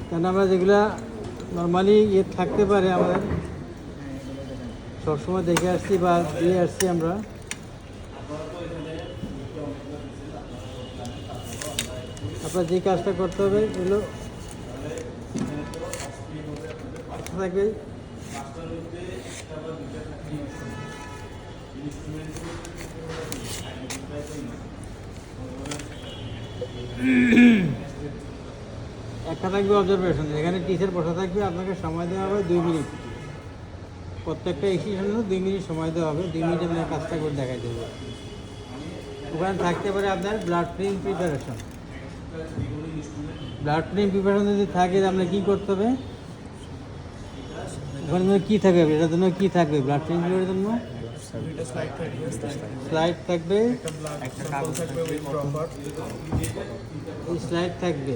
কেন আমরা যেগুলা নর্মালি থাকতে পারে আমাদের সবসময় দেখে আসছি বা দিয়ে আসছি আমরা, আপনার যে কাজটা করতে হবে এগুলো থাকবে। একটা থাকবে অবজারভেশন, এখানে টিচার বসা থাকবে, আপনাকে সময় দেওয়া হবে 2 মিনিট। প্রত্যেকটা এক্সিবিশনের জন্য 2 মিনিট সময় দেওয়া হবে। 2 মিনিটে আপনার কাজটা করে দেখাই দেবে। ওখানে থাকতে পারে আপনার blood film preparation. Blood film preparation যদি থাকে আপনার কী করতে হবে, ওখানে কী থাকবে, এটার জন্য কী থাকবে, ব্লাড ফিল্ম প্রিপারের জন্য স্লাইড থাকবে, এই স্লাইড থাকবে,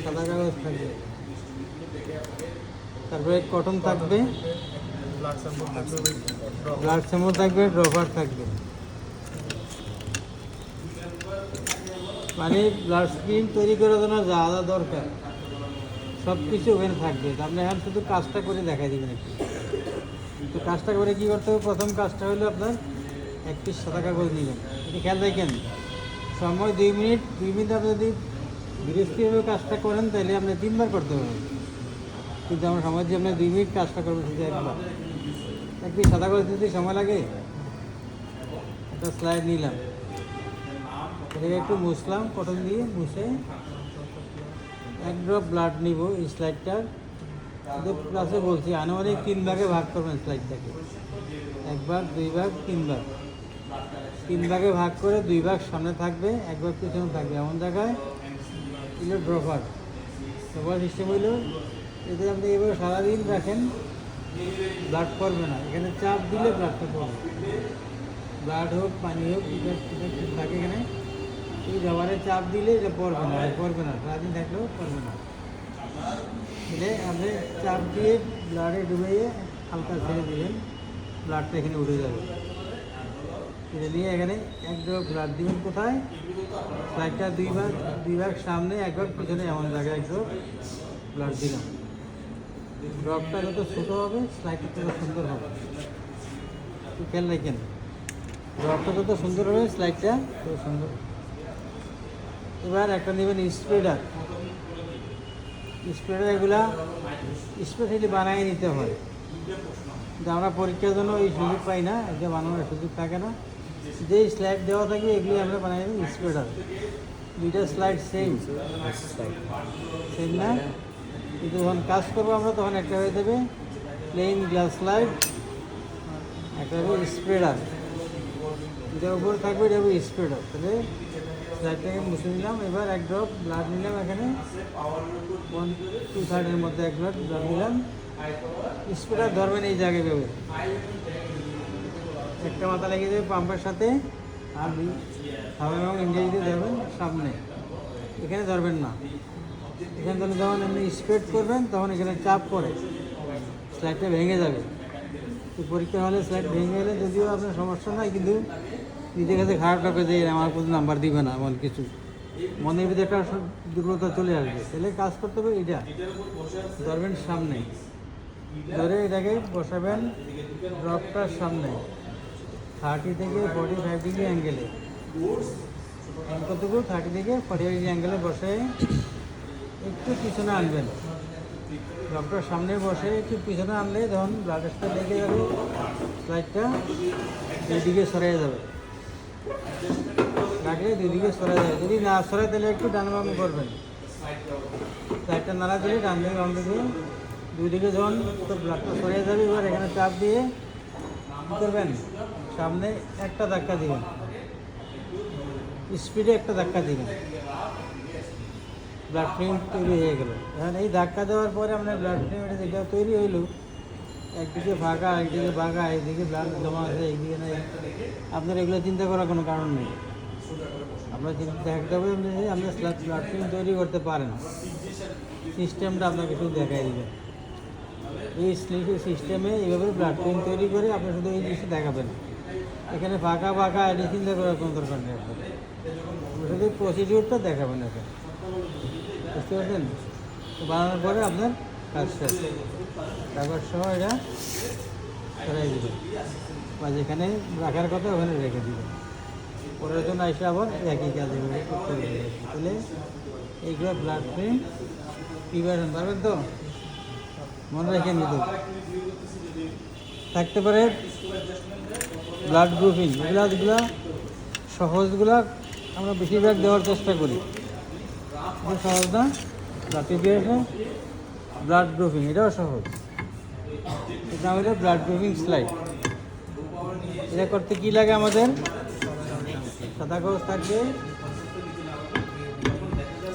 সাদা কাগজ থাকবে, তারপরে কটন থাকবে, ব্লাড স্যাম্পল থাকবে, ড্রপার থাকবে। মানে ব্লাড স্ক্রিন তৈরি করার জন্য যা যা দরকার সব কিছু ওখানে থাকবে। আপনি এখন শুধু কাজটা করে দেখাই দেবেন একটু। তো কাজটা করে কী করতে হবে, প্রথম কাজটা হলো আপনার 1 পিস সাদা কাগজ নেবেন। এটা খেয়াল রাখেন, সময় 2 মিনিট। 2 মিনিট আপনি যদি বিরক্তিভাবে কাজটা করেন তাহলে আপনি 3 বার করতে পারবেন, কিন্তু আমার সময় যে আপনি 2 মিনিট কাজটা করবেন শুধু একবার। 1 পিস সাদা কাগজ দিতে সময় লাগে। একটা স্লাইড নিলাম, এটাকে একটু মুছলাম, কটন দিয়ে মুছে 1 ড্রপ ব্লাড নিব এই স্লাইডটার। ক্লাসে বলছি আনুমানিক 3 ভাগে ভাগ করবেন স্লাইডটাকে, 1 ভাগ, 2 ভাগ, 3 ভাগ। 3 ভাগে ভাগ করে 2 ভাগ সামনে থাকবে, 1 ভাগ পিছনে থাকবে। এমন জায়গায় এগুলো ড্রপার সিস্টেম হইল। এতে আপনি এভাবে সারাদিন রাখেন, ব্লাড পড়বে না। এখানে চাপ দিলে ব্লাডটা পড়বে, ব্লাড হোক পানি হোক থাকে এখানে। এই রবারে চাপ দিলে এটা পড়বে না, সারাদিন থাকলেও পড়বে না। এটা আপনি চাপ দিয়ে ব্লাডে ডুবিয়ে হালকা ছেড়ে দিলেন, ব্লাডটা এখানে উঠে যাবে। এটা নিয়ে এখানে 1 ড্রপ ব্লাড দিবেন কোথায়, স্লাইডটা 2 ভাগ সামনে, 1 ভাগ পিছনে, এমন জায়গায় 1 ড্রপ ব্লাড দিলাম। ড্রপটা যত ছোটো হবে স্লাইডটা তত সুন্দর হবে। একটু খেয়াল রাখেন, ড্রপটা যত সুন্দর হবে স্লাইডটা তত সুন্দর। এবার একটা নেবেন স্প্রেডার। স্প্রেডার এগুলা স্পেশালি বানিয়ে নিতে হয়, কিন্তু আমরা পরীক্ষার জন্য এই সুযোগ পাই না, এটা বানানোর সুযোগ থাকে না। যে স্লাইড দেওয়া থাকে এগুলি আমরা বানাই নেব স্প্রেডার। 2টা স্লাইড সেম না, কিন্তু যখন কাজ করবো আমরা তখন একটা হয়ে যাবে প্লেন গ্লাস স্লাইড, একটা হবে স্প্রেডার। এটার উপর থাকবে এটা হবে স্প্রেডার। তাহলে স্লাইডটাকে মুছে নিলাম। এবার 1 ড্রপ ব্লাড নিলাম, এখানে 1/2 মধ্যে 1 ড্রপ ব্লাড নিলাম। স্প্রেডার ধরবেন এই জায়গায় ভেবে, একটা মাথা লেগে যাবে পাম্পের সাথে, আর থামেন এবং ইংরেজিতে ধরবেন সামনে, এখানে ধরবেন না। এখানে ধরে যখন আপনি স্প্রেড করবেন তখন এখানে চাপ পড়ে স্লাইডটা ভেঙে যাবে। তো পরীক্ষা হলে স্লাইড ভেঙে গেলে যদিও আপনার সমস্যা নাই, কিন্তু নিজের কাছে খারাপ লাগে যে আমার কোনো নাম্বার দিবে না, এমন কিছু মনের ভিতরে একটা দুর্বলতা চলে আসবে। তাহলে কাজ করতে হবে, এটা ধরবেন সামনে, ধরে এটাকে বসাবেন ড্রপটার সামনে 30 থেকে 45 ডিগ্রি অ্যাঙ্গেলে। কতটুকু 30 থেকে 45 ডিগ্রি অ্যাঙ্গেলে বসে একটু পিছনে আনবেন, ড্রপটার সামনে বসে একটু পিছনে আনলে যখন ব্লাডটা লেগে যাবে স্লাইডটা 2 দিকে সরিয়ে যাবে, রাখলে 2 দিকে সরে যাবে। যদি না সরে তাহলে একটু ডান বাম করবেন, স্লাইডটা নাড়া দিলে ডান দিকে বাম দিকে 2 দিকে যখন ব্লাডটা সরিয়ে যাবে। এবার এখানে চাপ দিয়ে কী করবেন, সামনে একটা ধাক্কা দিবেন, স্পিডে একটা ধাক্কা দিবেন, ব্লাড ফিল্ম তৈরি হয়ে গেল। এখন এই ধাক্কা দেওয়ার পরে আপনার ব্লাড ফিল্ম এটা যেটা তৈরি হইল, একদিকে ফাঁকা একদিকে বাঁকা, এইদিকে ব্লাড জমা আছে এইদিকে নেই, আপনার এগুলো চিন্তা করার কোনো কারণ নেই। আপনার চিন্তা দেখতে হবে আপনি ব্লাড ফিল্ম তৈরি করতে পারেন, সিস্টেমটা আপনাকে শুধু দেখাই দেবেন। এই সিস্টেমে এইভাবে ব্লাড ফিল্ম তৈরি করে আপনি শুধু এই জিনিসটা দেখাবেন। এখানে ফাঁকা বাঁকা এটা চিন্তা করার কোনো দরকার নেই, আপনার শুধু প্রসিডিউরটা দেখাবেন। এখন বুঝতে পারছেন? তো বানানোর পরে আপনার কাজ শেষ। কাগজ সহ এটা সরাই দেবেন বা যেখানে রাখার কথা ওখানে রেখে দেবেন। পরের জন্য এসে আবার একই কাজ এভাবে করতে হবে। তাহলে এইগুলো ব্লাড প্রিন্ট প্রিপারেশন পারবেন তো, মনে রেখে নিত। থাকতে পারে ব্লাড গ্রুপিং, যেগুলো সহজগুলা আমরা বেশিরভাগ দেওয়ার চেষ্টা করি, এটা সহজ না। ব্লাড প্রিপারেশন, ব্লাড গ্রুপিং এটাও সহজ। এটা হলো ব্লাড গ্রুপিং স্লাইড। এটা করতে কী লাগে আমাদের? সাদা কাগজ থাকবে,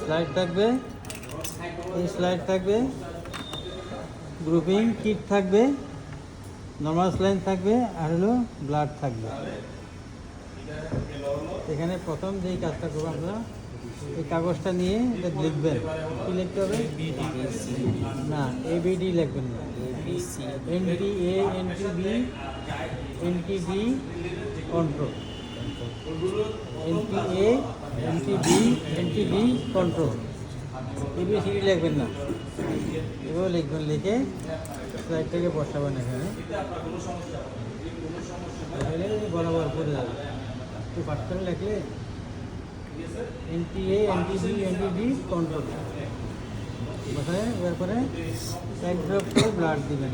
স্লাইড থাকবে, এই স্লাইড থাকবে, গ্রুপিং কিট থাকবে, নর্মাল স্লাইন থাকবে, আর হলো ব্লাড থাকবে। এখানে প্রথম যেই কাজটা করবো আমরা, এই কাগজটা নিয়ে এটা লিখবেন। কী লিখতে হবে? না, ABD লিখবেন না, NTA, NTB, NTD control, NTA, NTB, NTD control. ABCD লিখবেন না, এভাবে লিখবেন। লিখে স্লাইডটাকে বসাবেন এখানে, তাহলে বরাবর করে যাবে। একটু পাঠ করে লিখলে NTA, NTB, NTD কন্ট্রোল বসায়। এরপরে এক ড্রপ করে ব্লাড দিবেন,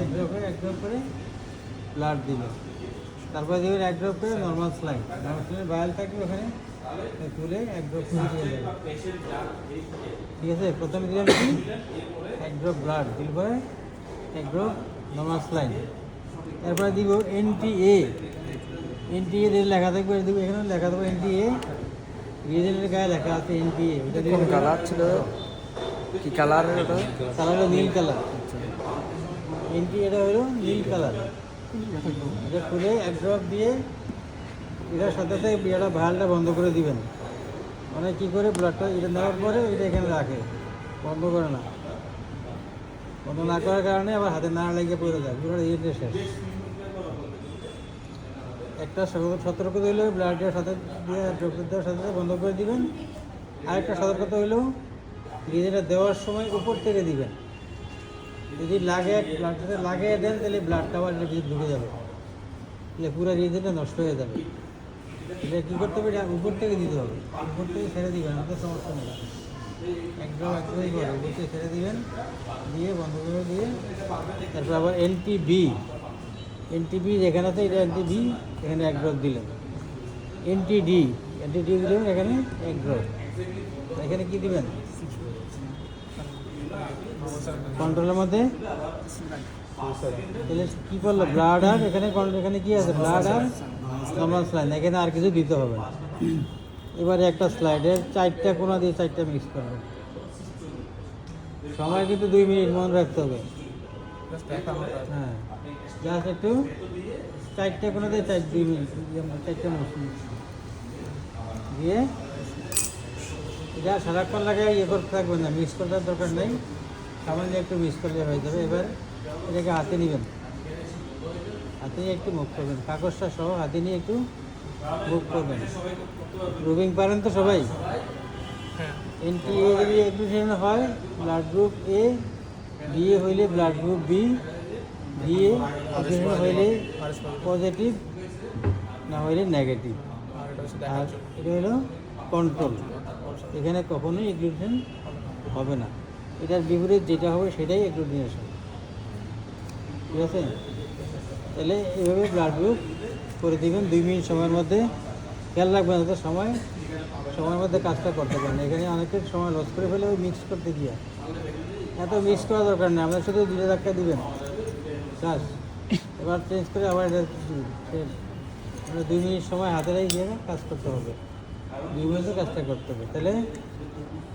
এক ড্রপে এক ড্রপ করে ব্লাড দিবেন। তারপরে দেবেন এক ড্রপ করে normal saline. Normal saline bowel থাকবে ওখানে, তুলে এক ড্রপ করে দিয়ে দেবেন। ঠিক আছে, প্রথমে দিলাম কি এক ড্রপ ব্লাড, তারপরে এক ড্রপ নর্মাল স্লাইন। এরপরে দিব NTA। NTA দিয়ে লেখা থাকবে, দিব এখানে লেখা থাকবে NTA, রিজেন্টের গায়ে লেখা আছে NTA। ওটা কোন কালার ছিল? কি কালার? ওটা কালার হলো নীল কালার। NTA এটা হলো নীল কালার। এটা খুলে এক ড্রপ দিয়ে এটার সাথে সাথে এটা ভালটা বন্ধ করে দিবেন। মানে কী করে ব্লাডটা এটা নেওয়ার পরে এটা এখানে রাখে, বন্ধ করে না। বন্ধ না করার কারণে আবার হাতে না লেগে পড়ে যায়, পুরো ইয়েতে শেষ। একটা সতর্কতা হইলেও ব্লাডের সাথে দিয়ে ড্রপের দেওয়ার সাথে বন্ধ করে দিবেন। আরেকটা সতর্কতা হইলেও রিজেন্টটা দেওয়ার সময় উপর থেকে দিবেন। যদি লাগে ব্লাডটাতে লাগিয়ে দেন তাহলে ব্লাডটা আবার এটা ভিতরে ঢুকে যাবে, তাহলে পুরো রিজেন্টটা নষ্ট হয়ে যাবে। এটা কী করতে হবে? এটা উপর থেকে দিতে হবে, উপর থেকে ছেড়ে দিবেন, আমাদের সমস্যা নেই। একদম একদমই করে উপর থেকে ছেড়ে দিবেন, দিয়ে বন্ধ করে দিয়ে তারপর আবার NTB যেখানে আছে এটা NTB, এখানে এক ড্রপ দিলেন। NTD দিলেন এখানে এক ড্রপ। এখানে কি দিবেন? কন্ট্রোলের মধ্যে তাহলে কী করলো? ব্লাড আর এখানে এখানে কি আছে? ব্লাড আর নর্মাল স্লাইন, এখানে আর কিছু দিতে হবে না। এবারে একটা স্লাইডের 4টা কোণা দিয়ে 4টা মিক্স করবেন। সময় কিন্তু 2 মিনিট মনে রাখতে হবে। হ্যাঁ, জাস্ট একটু 4টা কোণা দিয়ে 2 মিনিট 4টা মিক্স দিয়ে এটা সারাক্ষণ লাগে ইয়ে করতে থাকবেন না, মিক্স করার দরকার নেই, সামান্য একটু মিক্স করলে হয়ে যাবে। এবার এটাকে হাতে নেবেন, হাতে নিয়ে একটু মুভ করবেন, কাগজটা সহ হাতে নিয়ে একটু মুভ করবেন। গ্রুপিং পারেন তো সবাই? NTA যদি এগ্লুশন হয় ব্লাড গ্রুপ A, BA হইলে ব্লাড গ্রুপ B, BA এগ্লুশন হইলে পজিটিভ, না হইলে নেগেটিভ। আর এটা হলো কন্ট্রোল, এখানে কখনোই এগ্লুশন হবে না। এটার বিপরীত যেটা হবে সেটাই এগ্লুশন। ঠিক আছে, তাহলে এভাবে ব্লাড গ্রুপ করে দিবেন 2 মিনিট সময়ের মধ্যে। খেয়াল রাখবেন যাতে সময়ের মধ্যে কাজটা করতে পারেন। এখানে অনেকের সময় লস করে ফেলে ওই মিক্স করতে গিয়ে। এত মিক্স করা দরকার নেই, আপনার শুধু 2 ধাক্কা দিবেন কাজ। এবার চেঞ্জ করে আবার এটা 2 মিনিট সময় হাতে গিয়ে কাজ করতে হবে, 2 মিনিটে কাজটা করতে হবে। তাহলে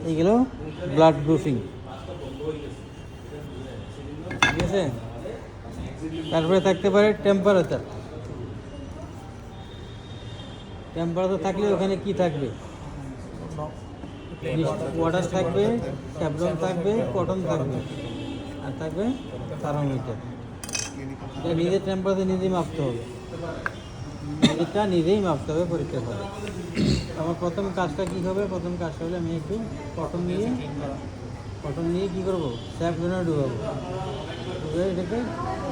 এইগুলো ব্লাড গ্রুপিং। ঠিক আছে, তারপরে থাকতে পারে টেম্পারেচার। থাকলে ওখানে কি থাকবে? ওয়াটার থাকবে, স্যাফরন থাকবে, কটন থাকবে, আর থাকবে থার্মোমিটার। এটা নিজের টেম্পারেচার নিজেই মাপতে হবে, এটা নিজেই মাপতে হবে পরীক্ষা করে। আমার প্রথম কাজটা কী হবে? প্রথম কাজটা হলে আমি একটু কটন নিয়ে কটন নিয়ে কী করবো, স্যাপ জন্য ডুবাবো, ডুবে এটাকে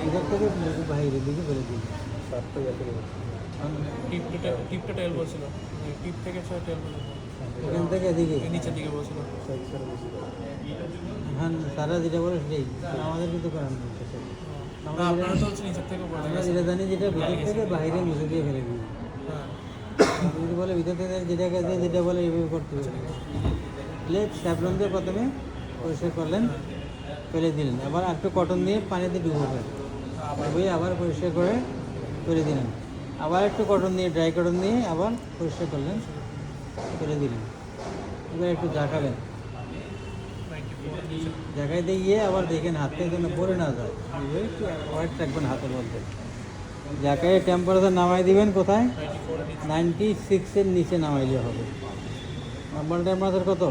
ভিতর থেকে বাইরে দিকে ফেলে দিই। টিপটা টেল বলছিল, টিপ থেকে টেল এখান থেকে এদিকে নিচের দিকে বলছিল। হ্যাঁ, তারা যেটা বলে সেটাই, আমাদের কিন্তু করার নেই সেটা। আমরা আপনারা যেটা- তো হচ্ছে নিচের থেকে বলে আমরা যেটা জানি যেটা ভিতর থেকে বাইরে মুছে দিয়ে ফেলে দিই। হ্যাঁ যদি বলে ভিতর থেকে যেটাকে দিয়ে যেটা বলে এইভাবে করতে হবে। তাহলে স্যাপলন দিয়ে প্রথমে পরিষ্কার করলেন, ফেলে দিলেন, আবার একটু কটন দিয়ে পানিতে ডুবোবেন, ডুবিয়ে আবার পরিষ্কার করে ফেলে দিলেন, আবার একটু কটন দিয়ে ড্রাই কটন দিয়ে আবার পরিষ্কার করলেন, ফেলে দিলেন। এবার একটু জাকাবেন, জায়গাতে গিয়ে আবার দেখেন হাতে যেন পরে না যায়, এইভাবে একটু অ্যাভয়েড রাখবেন হাতের মধ্যে। জায়গায় টেম্পারেচার নামাই দিবেন কোথায়, 96-এর নিচে নামাইলে হবে। নর্মাল টেম্পারেচার কত,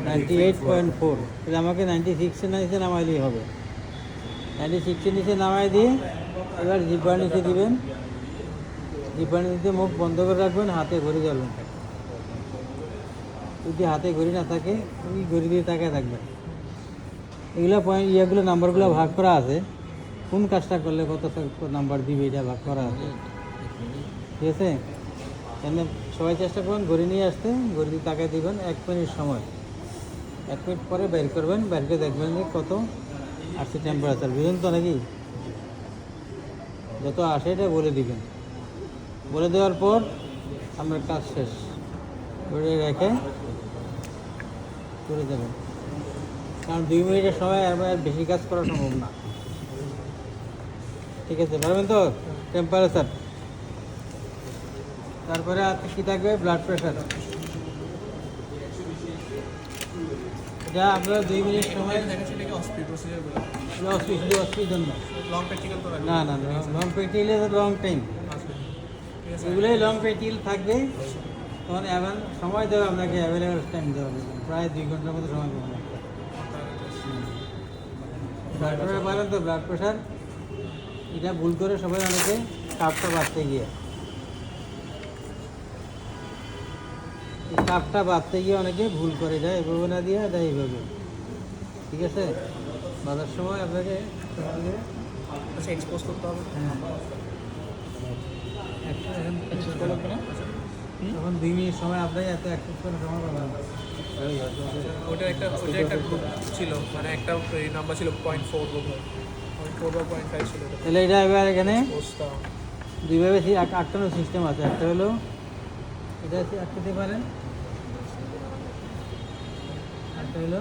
98.4, তাহলে আমাকে 96-এর নিচে নামাইলেই হবে। 96-এর নিচে নামাই দিয়ে এবার জিব্বার নিচে দিবেন, জিব্বার নিচে মুখ বন্ধ করে রাখবেন, হাতে ঘড়ি ধরবেন। যদি হাতে ঘড়ি না থাকে ওই ঘড়ি দিয়ে তাকায় থাকবেন। এগুলো পয়েন্ট ইয়েগুলো নাম্বারগুলো ভাগ করা আছে, কোন কাজটা করলে কত নাম্বার দিবে এটা ভাগ করা আছে, ঠিক আছে। তাহলে সবাই চেষ্টা করবেন ঘড়ি নিয়ে আসতে, ঘড়ি দিয়ে তাকায় দিবেন 1 মিনিট সময়, 1 মিনিট পরে বের করবেন, বের করে দেখবেন যে কত আসছে টেম্পারেচার, বুঝলেন তো নাকি। যত আসে এটা বলে দিবেন, বলে দেওয়ার পর আপনার কাজ শেষ, ঘড়ি রেখে করে দেবেন। কারণ 2 মিনিটের সময় আর বেশি কাজ করা সম্ভব না, ঠিক আছে, পারবেন তো। টেম্পারেচার, তারপরে আর কী থাকবে, ব্লাড প্রেশার। এটা আপনার 2 মিনিট সময় দেখাচ্ছি নাকি হসপিটাল প্রসিজারগুলো অসুবিধার জন্য লং প্র্যাকটিক্যাল তো রাখবে। না না না, লং প্র্যাকটিক্যাল লং টাইম, আচ্ছা ঠিক আছে। এগুলোই লং প্র্যাকটিক্যাল থাকবে, তখন এখন সময় দেবে আপনাকে, অ্যাভেলেবেল টাইম দেওয়া হবে, প্রায় 2 ঘন্টার মতো সময় পাবেন। ব্লাড প্রেশার পারেন তো, ব্লাড প্রেশার এটা ভুল করে সবাই অনেকে কাপটা বাঁধতে গিয়ে, এই কাপটা বাঁধতে গিয়ে অনেকে ভুল করে, যায় এভাবে না দিয়ে দেয় এইভাবে, ঠিক আছে। বাঁধার সময় আপনাকে আচ্ছা এক্সপোজ করতে হবে। তখন 2 মিনিট সময় আপনাকে এত অ্যাক্সেস করার সময় পাবেন না। ওটা একটা গ্রুপ ছিল, মানে একটা নাম্বার ছিল 0.4 বোধহয়, 0.4 বা 0.5 ছিল ওটা। তাহলে এটা এবার এখানে পোস্টটা দুইভাবে আটকানোর সিস্টেম আছে। একটা হলো এটা আটকাতে পারেন, একটা হলো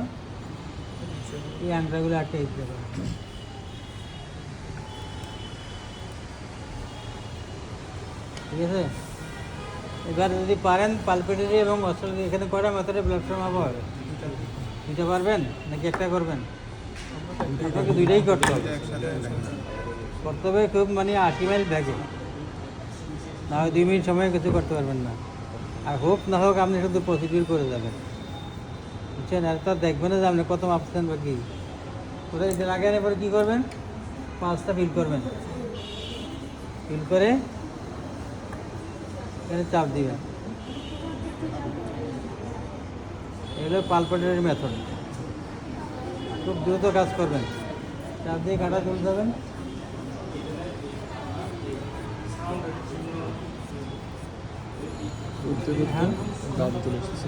এই আংটাগুলো আটকে দিতে পারেন। ঠিক আছে, এবার যদি পারেন পালপেটারি এবং অস্ট্রেলি এখানে কয়টা মেথডে ব্লাড ফ্লো মাপা হবে, দিতে পারবেন নাকি একটা করবেন? আপনাকে দুইটাই করতে হবে, করতে হবে খুব মানে 80 মাইল ব্যাগে, না হয় 2 মিনিট সময় কিছু করতে পারবেন না। আর হোক না হোক আপনি শুধু প্রসিডিউর করে যাবেন, বুঝছেন। আর তো দেখবেন না যে আপনি কত মাপছেন বা কী, ওটা এটা লাগানোর পরে কী করবেন, পাঁচটা ফিল করবেন, ফিল করে এখানে চাপ দিবেন। এগুলো পালপেটারি মেথড, খুব দ্রুত কাজ করবেন। চাপ দিয়ে কাঁটা তুলতে যাবেন,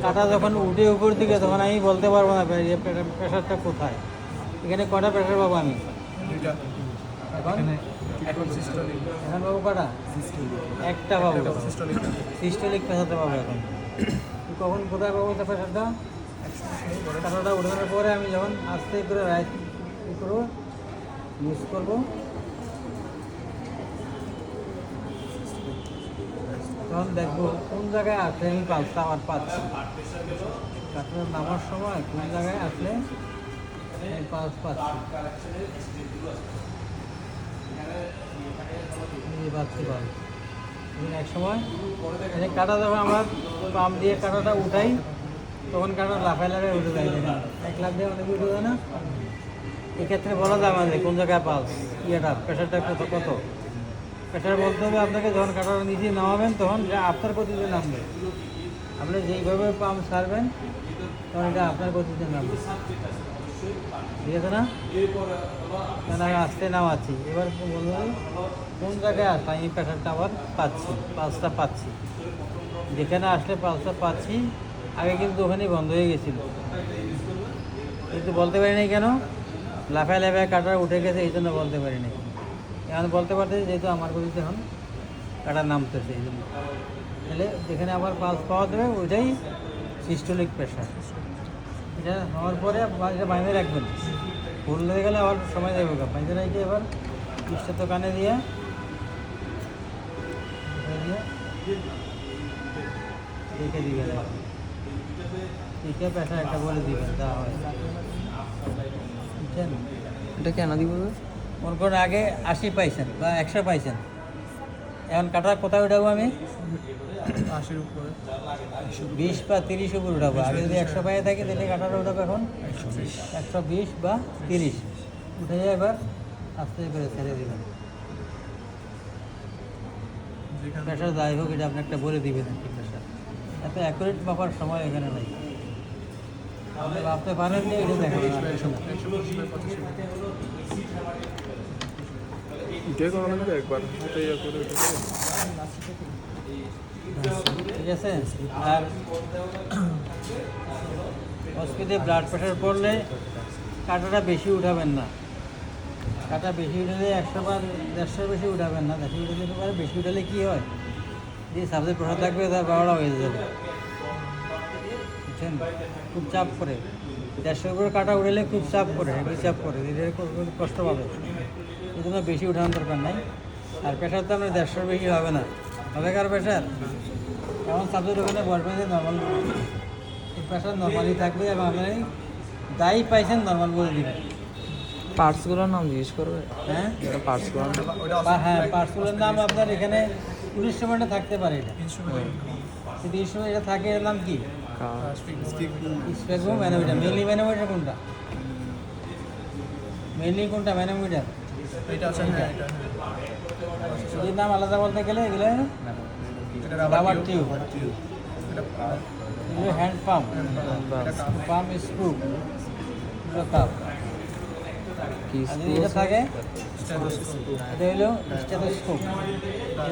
কাঁটা যখন উঠে উপর দিকে তখন আমি বলতে পারবো না প্রেশারটা কোথায়, এখানে কটা প্রেশার পাবো আমি দুইটা এখন, এখন সিস্টোলিক, এখন পাবো কটা, একটা পাবো, সিস্টোলিক সিস্টোলিক প্রেশারটা পাবো। এখন কখন কোথায় পাবো এটা প্রেশারটা, কাঁটাটা উঠানোর পরে আমি যখন আস্তে করে রাইট করবো, ইউজ করবো, তখন দেখবো কোন জায়গায় আসলে আমি পালসটা আমার পাচ্ছি, কাঁটাটা নামার সময় কোন জায়গায় আসলে আমি পালস পাচ্ছি, পাচ্ছি পালস। এক সময় কাঁটা যখন আমরা পাম্প দিয়ে কাঁটাটা উঠাই তখন কাঁটা লাফায় লাফায় উঠে যায়, দেখেন 1 লাখ দিয়ে অনেক উঠে যায় না। এক্ষেত্রে বলা যাবে না কোন জায়গায় পালস, ইয়েটা প্রেশারটা কত কত প্রেশার বলতে হবে আপনাকে। যখন কাঁটাটা নিচে নামাবেন তখন আপনার গতিতে নামবে, আপনি যেইভাবে পাম্প ছাড়বেন কারণ এটা আপনার গতিতে নাম ঠিক আছে না? কেন আমি আসতে নামাচ্ছি, এবার বলবো কোন জায়গায় আসলে আমি প্রেশারটা আবার পাচ্ছি, পালসটা পাচ্ছি। যেখানে আসলে পালসটা পাচ্ছি, আগে কিন্তু ওখানেই বন্ধ হয়ে গেছিলো, কিন্তু বলতে পারি নাই কেন? লাফায় লাফায় কাটা উঠে গেছে, এই জন্য বলতে পারি নাই। এখন বলতে পারতেছি যেহেতু আমার গতিতে এখন কাটা নামতেছে, এই জন্য। তাহলে যেখানে আবার পালস পাওয়া যাবে ওইটাই সিস্টোলিক প্রেশার। এটা হওয়ার পরে এটা বাইরে রাখবেন, ভুল হয়ে গেলে আবার সময় দেবে, বাইরে রেখে এবার পিসটা তো কানে দিয়ে রেখে দিবেন, রেখে প্রেশার একটা বলে দিবেন, যা হয় বুঝছেন। এটা কেন দিব? মনে করুন আগে 80 পাইছেন বা 100 পাইছেন, এখন কাটা কোথায় উঠাবো আমি? 80 উপরে 20 বা 30 উপর উঠাবো। আগে যদি 100 পাইয়ে থাকে তাহলে কাটাটা উঠাবো এখন 120 বা 30 উঠে যায়। এবার আস্তে করে ছেড়ে দেবেন, যেখানে প্রেশার যাই হোক এটা আপনি একটা বলে দিবেন কি প্রেশার। এত অ্যাকুরেট মাপার সময় এখানে নাই, আপনি ভাবতে পারেন যে এটা দেখেন 125/85 এটাই করা লাগবে একবার, এটাই করে এটা করে। ঠিক আছে। আর হসপিটালে ব্লাড প্রেশার পড়লে কাটাটা বেশি উঠাবেন না, কাটা বেশি উঠালে 100 বা 150 বেশি উঠাবেন না। 150 উঠালে পারে, বেশি উঠালে কী হয়, যে সাবজেক্ট প্রেশার থাকবে তার 12টা হয়ে যাবে, বুঝছেন। খুব চাপ করে 150 উপরে কাটা উঠালে খুব চাপ করে, হেভি চাপ করে, ধীরে ধীরে কষ্ট পাবে, এই জন্য বেশি উঠানোর দরকার নাই। আর প্রেশার তো আপনার 150 বেশি হবে না, হবে কার প্রেশার এমন সাবজেক্ট ওখানে বসবে যে নর্মাল প্রেশার নর্মালি থাকবে, এবং আপনি যাই পাইছেন নর্মাল বলে দিবেন। পার্টসগুলোর নাম জিজ্ঞেস করবে? হ্যাঁ পার্টসগুলোর নাম। হ্যাঁ, পার্টসগুলোর নাম আপনার এখানে ইনস্ট্রুমেন্টে থাকতে পারে। এটা ইনস্ট্রুমেন্ট যদি ইনস্ট্রুমেন্ট এটা থাকে, এর নাম কি? স্পিক স্পেকো ম্যানোমিটার। মেনলি ম্যানোমিটার কোনটা? মেনলি কোনটা ম্যানোমিটার? এটা আছে, হ্যাঁ এটা যদি নাম আলাদা বলতে গেলে এগুলো এটা রাবার টিউব, এটা এগুলো হ্যান্ড পাম্প, পাম্প স্ক্রু, এগুলো কাপ। কি আর যদি এটা থাকে স্টেথোস্কোপ, এটা হলো স্টেথোস্কোপ।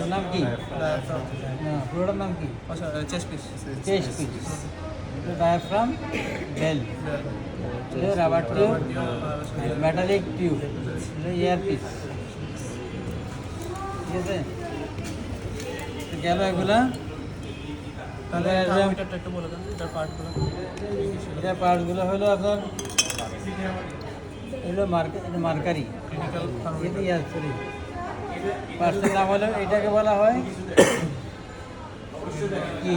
এর নাম কি? ডায়াফ্রাম, না, পুরোটার নাম কি? আচ্ছা chest piece, chest piece, diaphragm, bell, rubber tube, metallic tube, air piece. ঠিক আছে, তো গেল এগুলা। তাহলে তাহলে থার্মোমিটারটা একটু বলে দেন, এটার পার্টগুলো। এটা পার্টসগুলো হলো আপনার, এগুলো মার্কারি, ক্লিনিক্যাল থার্মোমিটার, সরি, পার্টসের নাম হলো, এটাকে বলা হয় কি?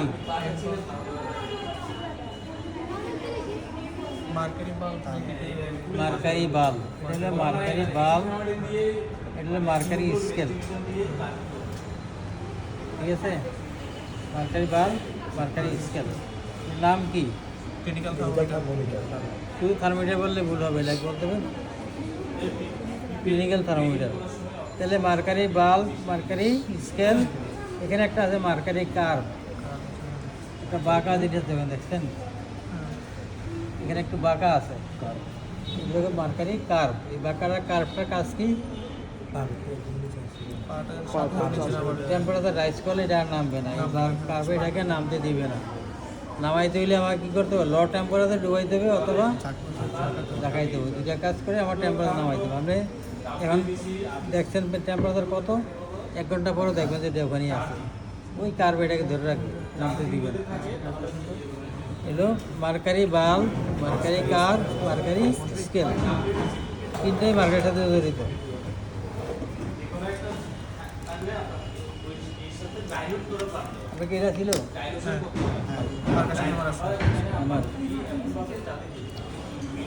মার্কারি বা মার্কারি বাল। এটা হলো মার্কারি বাল, এটা হলো মার্কারি স্কেল। ঠিক আছে, মার্কারি বাল, মার্কারি স্কেল। নাম কি? Clinical thermometer. শুধু থার্মোমিটার বললে ভুল হবে, লাইক বলতে হবে ক্লিনিক্যাল থার্মোমিটার। তাহলে মার্কারি বাল, মার্কারি স্কেল, এখানে একটা আছে মার্কারি কার্ভ, একটা বাঁকা যেটা দেবেন, দেখছেন এখানে একটু বাঁকা আছে, এগুলোকে মার্কারি কার্ভ। এই বাঁকাটা কার্ভটার কাজ কি? টেম্পারেচার রাইজ করলে এটা আর নামবে না, এই কার্ভে এটাকে নামতে দিবে না। নামাইতে হইলে আমাকে কী করতে হবে? লো টেম্পারেচার ডুবাইতে হবে অথবা দেখাইতে হবে, দুটা কাজ করে আমার টেম্পারেচার নামাইতে হবে। আপনি এখন দেখছেন টেম্পারেচার কত, 1 ঘন্টা পরে দেখবেন যে ওখানেই আছে, ওই কার্ভ এটাকে ধরে রাখবে, নামতে দিবেন। এলো মার্কারি বাল, মার্কারি কার্ভ, মার্কারি স্কেল, তিনটাই মার্কারির সাথে জড়িত। আপনার কি এটা ছিল? আমার কাছে নাম্বার আছে। আমার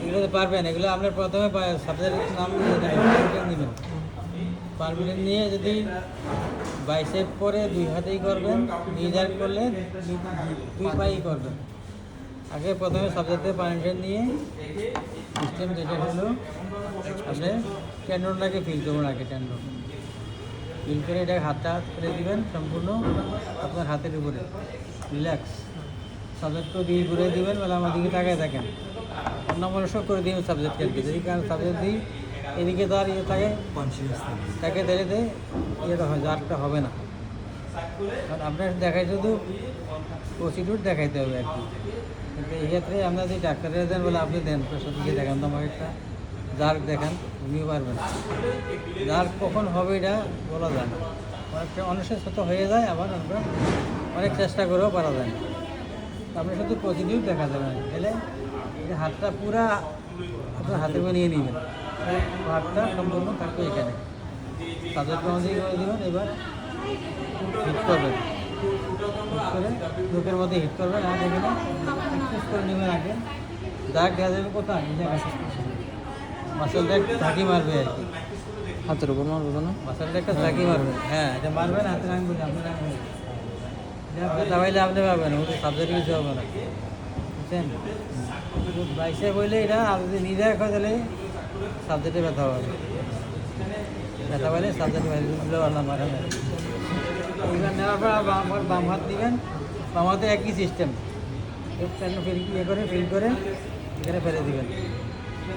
এগুলো তো পারবেন, এগুলো আপনার প্রথমে সাবজেক্টের নাম নেবেন, পারমিটেন নিয়ে যদি বাইসেপ করে 2 হাতেই করবেন, নিজের করলে 2 পায়েই করবেন। আগে প্রথমে সাবজেক্টের পারমিটেন নিয়ে সিস্টেম যেটা হলো, আপনি টেন্ডনটাকে ফিল করবেন, আগে টেন্ডন ফিল করে এটা হাতটা করে দিবেন সম্পূর্ণ আপনার হাতের উপরে, রিল্যাক্স। সাবজেক্টকে দিয়ে ঘুরে দিবেন, বলে আমার দিকে তাকায় থাকেন, অন্যমনস্ক করে দিবেন সাবজেক্টকে আর কি। যদি কারণ সাবজেক্ট দিই এদিকে তো আর ইয়ে থাকে, তাকে ধরে দেয়, ইয়েটা হয়, জারটা হবে না। কারণ আপনার দেখায় শুধু প্রসিডিউর দেখাইতে হবে আর কি। কিন্তু এই ক্ষেত্রে আপনার যদি ডাক্তারের দেন, বলে আপনি দেন পেশার দিকে দেখান তো আমাকে একটা জার দেখান, উনিও পারবেন। জার কখন হবে এটা বলা যায় না, অনেকটা অনেকের সাথে হয়ে যায়, আবার আমরা অনেক চেষ্টা করেও পারা যায় না। তো আপনি শুধু প্রসিডিউর দেখা যাবে না, তাহলে এই হাতটা পুরা আপনার হাতে করে নিয়ে নেবেন, হাতটা সম্পূর্ণ থাকবে এখানে, সাবজেক্ট অনুযায়ী করে দেবেন। এবার হিট করবেন, হিট করে লোকের মধ্যে হিট করবেন, আর এখানে এক্সপ্রেস করে নেবেন আগে। দাগ দেওয়া যাবে কোথায়, এই জায়গায় মাসেলটা ঝাঁকি মারবে আর কি, হাতের উপর মারবো না? মাসেলটা একটা ঝাঁকি মারবে, হ্যাঁ এটা মারবেন, হাতে রাখবেন, আপনি রাখবেন, দাবাইলে আপনি পাবেন, ওটা সাবজেক্ট কিছু হবে না, বুঝছেন? বাইশে বললে এটা আপনি যদি নিজে রাখা তাহলে সাবজেক্টে ব্যথা হবে, ব্যথা পাইলে সাবজেক্ট দিলেও আল্লাহ মারা যাবে। এইবার নেওয়ার পর আমার বাম হাত দিবেন, বাম হাতে একই সিস্টেম, ইয়ে করে ফিল করে এখানে ফেলে দিবেন।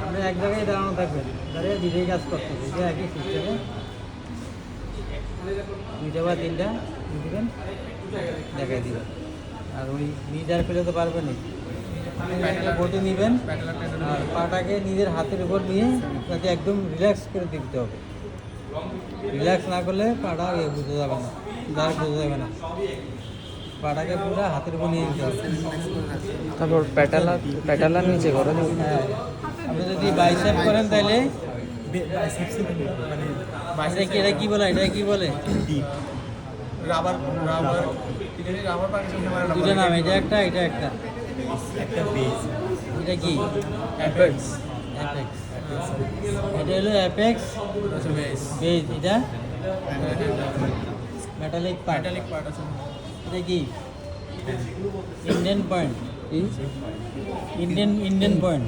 আপনি এক জায়গায় দাঁড়ানো থাকবেন, দাঁড়িয়ে নিজেই কাজ করতেছে, যে একই সিস্টেমে 2টা বা 3টা দিবেন, দেখাই দিবেন। আর ওই নিজের ফেলে তো পারবেন না, বটি নেবেন আর পাটাকে নিজের হাতের উপর নিয়ে তাকে একদম রিল্যাক্স করে দিতে হবে। রিল্যাক্স না করলে পাটা বুঝতে যাবে না, দাঁড় বুঝতে যাবে না, পাটাকে পুরো হাতের উপর নিয়ে নিতে হবে। তারপর প্যাটালা নিচে করে দেবো। হ্যাঁ, আপনি যদি বাইসেপ করেন তাহলে এটা কি বলে, এটা কি বলে, রাবার রাবার রাবার পানি দুটো নাম, এটা একটা এটা একটা, এটা কি অ্যাপেক্স অ্যাপেক্স, এটা হলো অ্যাপেক্স বেজ, এটা মেটালিক পার্ট, মেটালিক পার্ট আছে। এটা কি ইন্ডিয়ান পয়েন্ট, কি? ইন্ডিয়ান পয়েন্ট,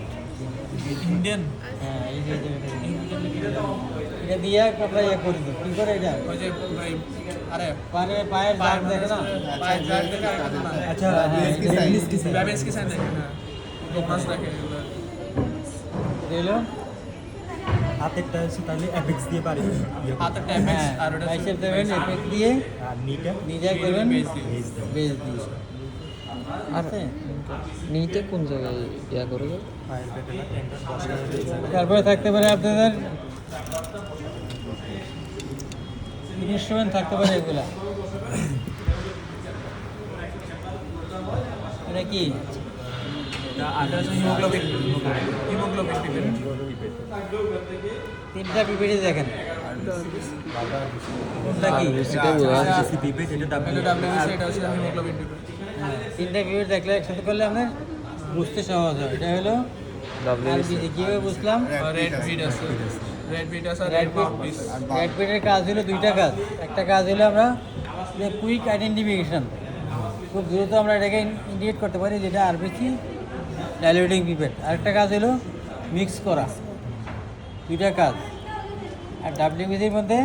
ইন্ডিয়ান হ্যাঁ এই যে এটা দিয়ে আমরা ইয়ে করি, কী করে এটা ওই যে আরে পায়ের দাগ দেখে না, পায়ের জাগ দেখে আর কথা না। আচ্ছা হ্যাঁ ব্যাবেস কি সাইন দেখে না, টোমাস দেখে এগুলো। এটা হলো হাতেরটা হচ্ছে তাহলে অ্যাপেক্স দিয়ে পারি, হাতের ট্যাপেক্স হ্যাঁ আর ওটা বাইসেপ দেবেন, এফেক্ট দিয়ে আর নিটা নিজে করবেন, বেজ দিয়ে। বেজ দিয়ে। আর আছে? নিতে কোন জায়গায় ইয়া করে দেবো? পায়ের পেটে টেন্ডন তারপরে থাকতে পারে আপনাদের ইনস্ট্রুমেন্ট থাকতে পারে এগুলা, এটা কি এটা হচ্ছে হিমোগ্লোবিন হিমোগ্লোবিন পিপেট। 3টা পিপিটি দেখেন, কোনটা কি, সেটা বোঝা যাচ্ছে। সিপিপি যেটা এটা ডাব্লিউ ডাব্লিউবিসি, এটা হচ্ছে হিমোগ্লোবিন পিপেট। 3টা পিপিটি দেখলে একসাথে করলে আপনার বুঝতে সহজ হয়। এটা হলো আরবিসি, কীভাবে বুঝলাম, রেড ভিটাস, রেড ভিটাস আর রেড রেড মাউথপিস। পিটের কাজ হলো 2টা কাজ। একটা কাজ হলো আমরা কুইক আইডেন্টিফিকেশন, খুব দ্রুত আমরা এটাকে ইন্ডিকেট করতে পারি যেটা আরবিসি ডাইলিউটিং পিপেট। আরেকটা কাজ হলো মিক্স করা, 2টা কাজ। আর ডাব্লিউবিসির মধ্যে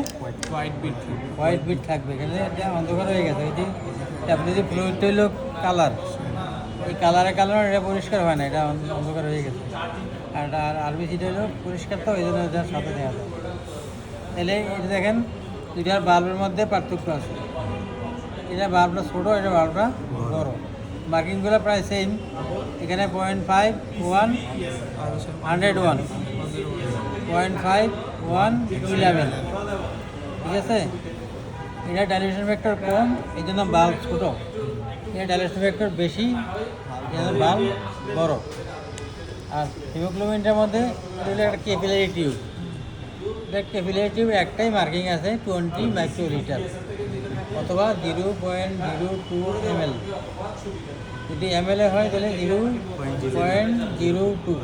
হোয়াইট বিট। হোয়াইট বিট থাকবে, এখানে এটা অন্ধকার হয়ে গেছে, ওই যে ডাব্লিউসি ফ্লুইডটা হলো কালার, এই কালারে কালার এটা পরিষ্কার হয় না, এটা অন্ধকার হয়ে গেছে। আর এটা আরবিসিটা হলো পরিষ্কার, তো এই জন্য এটার সাথে দেখা যায়। তাহলে এটা দেখেন 2টার বাল্বের মধ্যে পার্থক্য আছে, এটা বাল্বটা ছোটো, এটা বাল্বটা বড়, মার্কিংগুলো প্রায় সেম। এখানে 0.5 1 101 0.5 1 11, ঠিক আছে। এটা ডাইলেশন ফ্যাক্টর কম, এই জন্য বাল্ব ছোটো। এটা ডাইলেশন ফ্যাক্টর বেশি, এই জন্য বাল্ব বড়। আর হিমোগ্লোবিনটার মধ্যে এটা হলো একটা ক্যাপিলারি টিউব, এটা ক্যাপিলারি টিউব একটাই মার্কিং আছে 20 মাইক্রোলিটার অথবা 0.02 ml। যদি ml হয় তাহলে 0.02,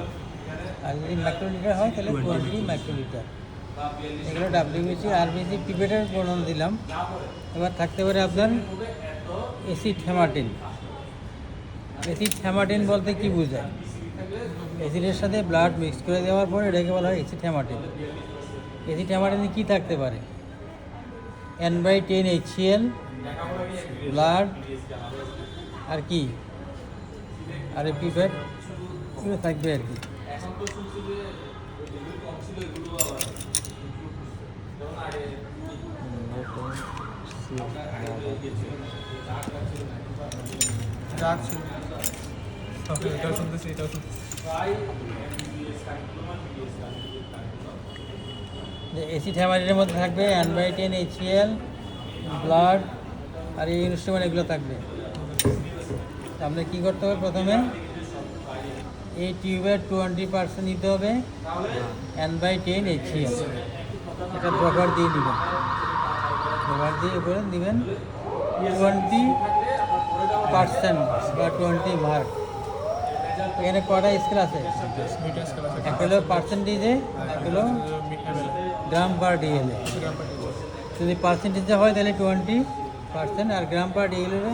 আর যদি মাইক্রোলিটার হয় তাহলে 20 মাইক্রোলিটার। এগুলো ডাব্লিউবিসি আরবিসি পিপেটের বর্ণনা দিলাম। এবার থাকতে পারে আপনার অ্যাসিড হেমাটিন। অ্যাসিড হেমাটিন বলতে কি বোঝায়, অ্যাসিডের সাথে ব্লাড মিক্স করে দেওয়ার পরে এটাকে বলা হয় অ্যাসিড হেমাটিন। অ্যাসিড হেমাটিনে কী থাকতে পারে, N/10 HCl, ব্লাড, আর কি আর এই পিপ্যাড এগুলো থাকবে আর কি। ডাক ছিল ওকে, এটাও শুনতেছি, এটাও শুনতেছি। যে এসিড হ্যামারিনের মধ্যে থাকবে N/10 HCl, ব্লাড আর এই ইনস্ট্রুমেন্ট এগুলো থাকবে। তো আপনার কী করতে হবে, প্রথমে এই টিউবের 20% নিতে হবে N/10 HCl, এটা ড্রপার দিয়ে দিবেন, ড্রপার দিয়ে উপরে দিবেন 20% বা 20 ভাগ। এখানে কটা স্কেল আছে? দুইটা স্কেল আছে, এক হলো পার্সেন্টেজে, এক হলো গ্রাম পার ডিএল। যদি পার্সেন্টেজে হয় তাহলে 20%, আর গ্রাম পার ডিএল হলে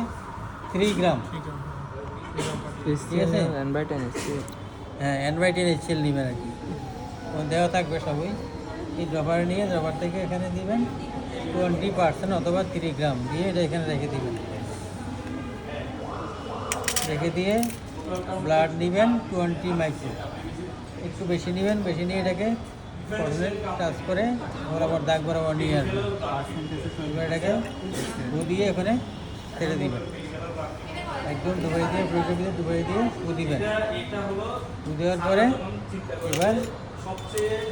3 গ্রাম। ঠিক আছে? N/10 HCl। হ্যাঁ, N/10 HCl নেবেন আর কি, ওখানে দেওয়া থাকবে সবই। এই ড্রপার নিয়ে ড্রপার থেকে এখানে দিবেন 20% অথবা 3 গ্রাম দিয়ে এটা এখানে রেখে দিবেন। রেখে দিয়ে ব্লাড নেবেন 20 মাইক্রো, একটু বেশি নেবেন, বেশি নিয়ে এটাকে ফর্মে টাচ করে বরাবর দাগ বরাবর নিয়ে আসবেন। এবার এটাকে ফু দিয়ে ওখানে ছেড়ে দিবেন, একদম ডুবাই দিয়ে ব্রুকে দিয়ে ডুবাই দিয়ে ফু দিবেন। ফু দেওয়ার পরে এবার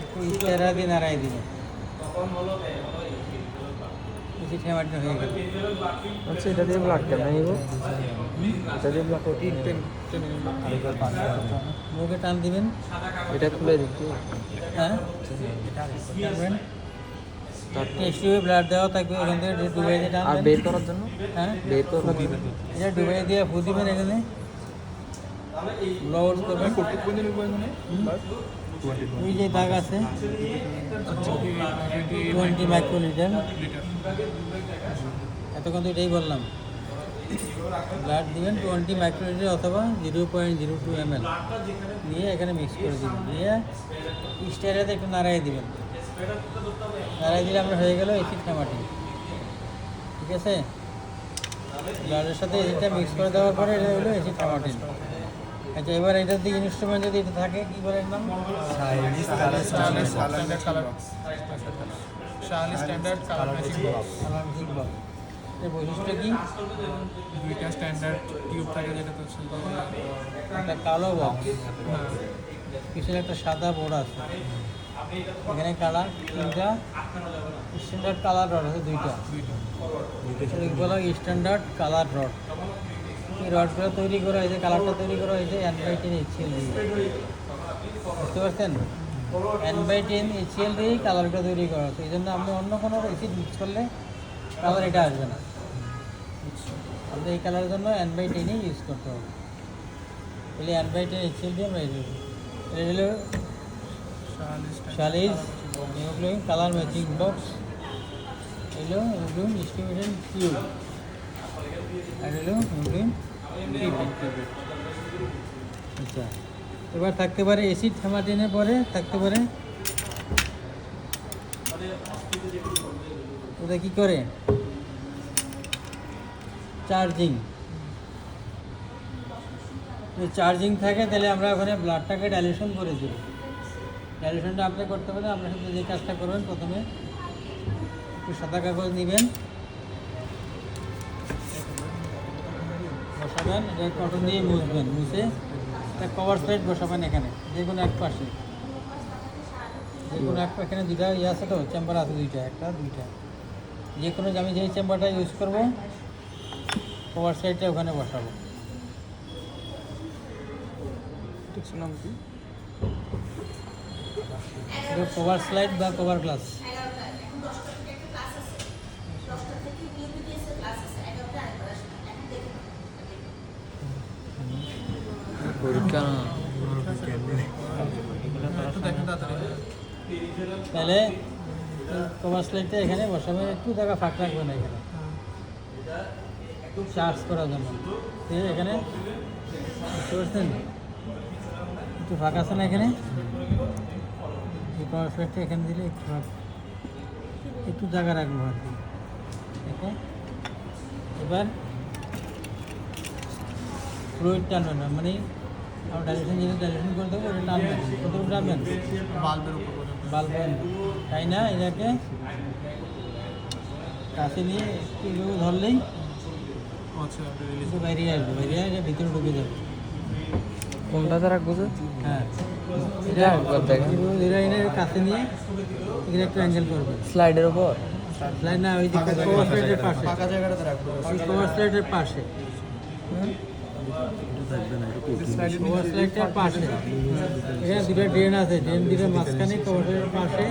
একটু ইস্তারা দিয়ে নাড়াই দিবেন, বেশি ঠেমাটি হয়ে গেল। আচ্ছা, এটা দিয়ে ব্লাড কেন নিব? এটা দিয়ে ব্লাড মুখে টান দিবেন, এটা খুলে দিচ্ছি। হ্যাঁ টানবেন। টেস্ট টিউবে ব্লাড দেওয়া থাকবে, এখান থেকে ডুবাই দিয়ে আর টানবেন। বের করার জন্য? হ্যাঁ, বের করার জন্য এটা ডুবাই দিয়ে ফু দিবেন, এখানে ব্লাউজ করবেন। ওই যে দাগ আছে 20 মাইক্রোলিটার, এতক্ষণ তো এটাই বললাম। ব্লাড দিবেন 20 মাইক্রোলিটার অথবা 0.02 ml নিয়ে এখানে মিক্স করে দিবেন, দিয়ে স্টাইরাতে একটু নাড়াই দিবেন। নাড়াই দিলে আমরা হয়ে গেল এসিড হ্যামাটিন। ঠিক আছে, ব্লাডের সাথে এসিডটা মিক্স করে দেওয়ার পরে এটা হলো এসিড হ্যামাটিন। আচ্ছা, এবার এটার দিকে ইনস্ট্রুমেন্ট যদি এটা থাকে, কী বলে এর নাম? Standard colour matching box. আলামিক বক্স। এর বৈশিষ্ট্য কি? দুইটা স্ট্যান্ডার্ড টিউব থাকে, যেটা তো একটা কালো বক্স, পিছনে একটা সাদা বোর্ড আছে, এখানে কালার 3টা স্ট্যান্ডার্ড কালার রড আছে, 2টা বলা স্ট্যান্ডার্ড কালার রড। এই রডগুলো তৈরি করা হয়েছে, কালারটা তৈরি করা হয়েছে N/10 HCl দিয়ে, বুঝতে পারছেন? N/10 HCl দিয়েই কালারটা তৈরি করা হচ্ছে। এই জন্য আপনি অন্য কোনো এসিড মিক্স করলে কালার এটা আসবে না। আপনি এই কালারের জন্য N/10ই ইউজ করতে হবে। তাহলে N/10 HCl দিয়ে আমরা এটা হলো শালিজ হিমোগ্লোবিন কালার ম্যাচিং বক্স, এলো হিমোগ্লোবিন ডিস্ট্রিবিউশন টিউব, আর হলো হিমোগ্লোবিন পিপেট। আচ্ছা, এবার থাকতে পারে অ্যাসিড হ্যামাটিনের পরে থাকতে পারে ওটা কী করে চার্জিং। যদি চার্জিং থাকে তাহলে আমরা ওখানে ব্লাডটাকে ডাইলেশন করে দেব। ডাইলেশনটা আপনি করতে পারেন, আপনার সাথে যে কাজটা করবেন, প্রথমে একটু সাদা কাগজ নেবেন, বসাবেন, এটা কটন দিয়ে মুছবেন, মুছে একটা কভার সাইড বসাবেন এখানে, যে কোনো এক পাশে, যে কোনো এক এখানে দুইটা ইয়ে আছে তো, চেম্বার আছে দুইটা, একটা দুইটা, যে কোনো আমি যেই চেম্বারটা ইউজ করব কভার সাইডটা ওখানে বসাবো। নাম কি? কভার স্লাইড বা কভার গ্লাস। পরীক্ষা না। একটু দেখেন তাড়াতাড়ি। তাহলে কভার স্লাইডটা এখানে বসাবেন, একটু জায়গা ফাঁক রাখবেন এখানে চার্জ করার জন্য। এখানে বুঝতে পারছেন, একটু ফাঁকা আছে না এখানে, এই কভার স্লাইডটা এখানে দিলে একটু জায়গা রাখবো আর কি। দেখো, এবার ফ্লুইড টানবেন না, মানে আর ডাইলেশন যেটা ডাইলেশন করে দেবো ওটা টানবেন, কতটুকু টানবেন? বাল্বের উপর পর্যন্ত। বাল্ব, তাই না? এটাকে কাছে নিয়ে একটু এভাবে ধরলেই আচ্ছা রিলিজ। একটু বেরিয়ে আসবে, বেরিয়ে এটা ভিতরে ঢুকে যাবে। কোনটাতে রাখবো যে? হ্যাঁ, এটা একবার দেখেন। এটা এনে কাছে নিয়ে এখানে একটু অ্যাঙ্গেল করবে। স্লাইডের উপর লাইন না, ওই দিকে কভার স্লাইডের পাশে, ফাঁকা জায়গাটাতে রাখবো। ওই কভার স্লাইডের পাশে, কভার স্লাইডের পাশে এখানে দুটো ড্রেন আছে, ড্রেন দুটো মাঝখানে কভার স্লাইডের পাশে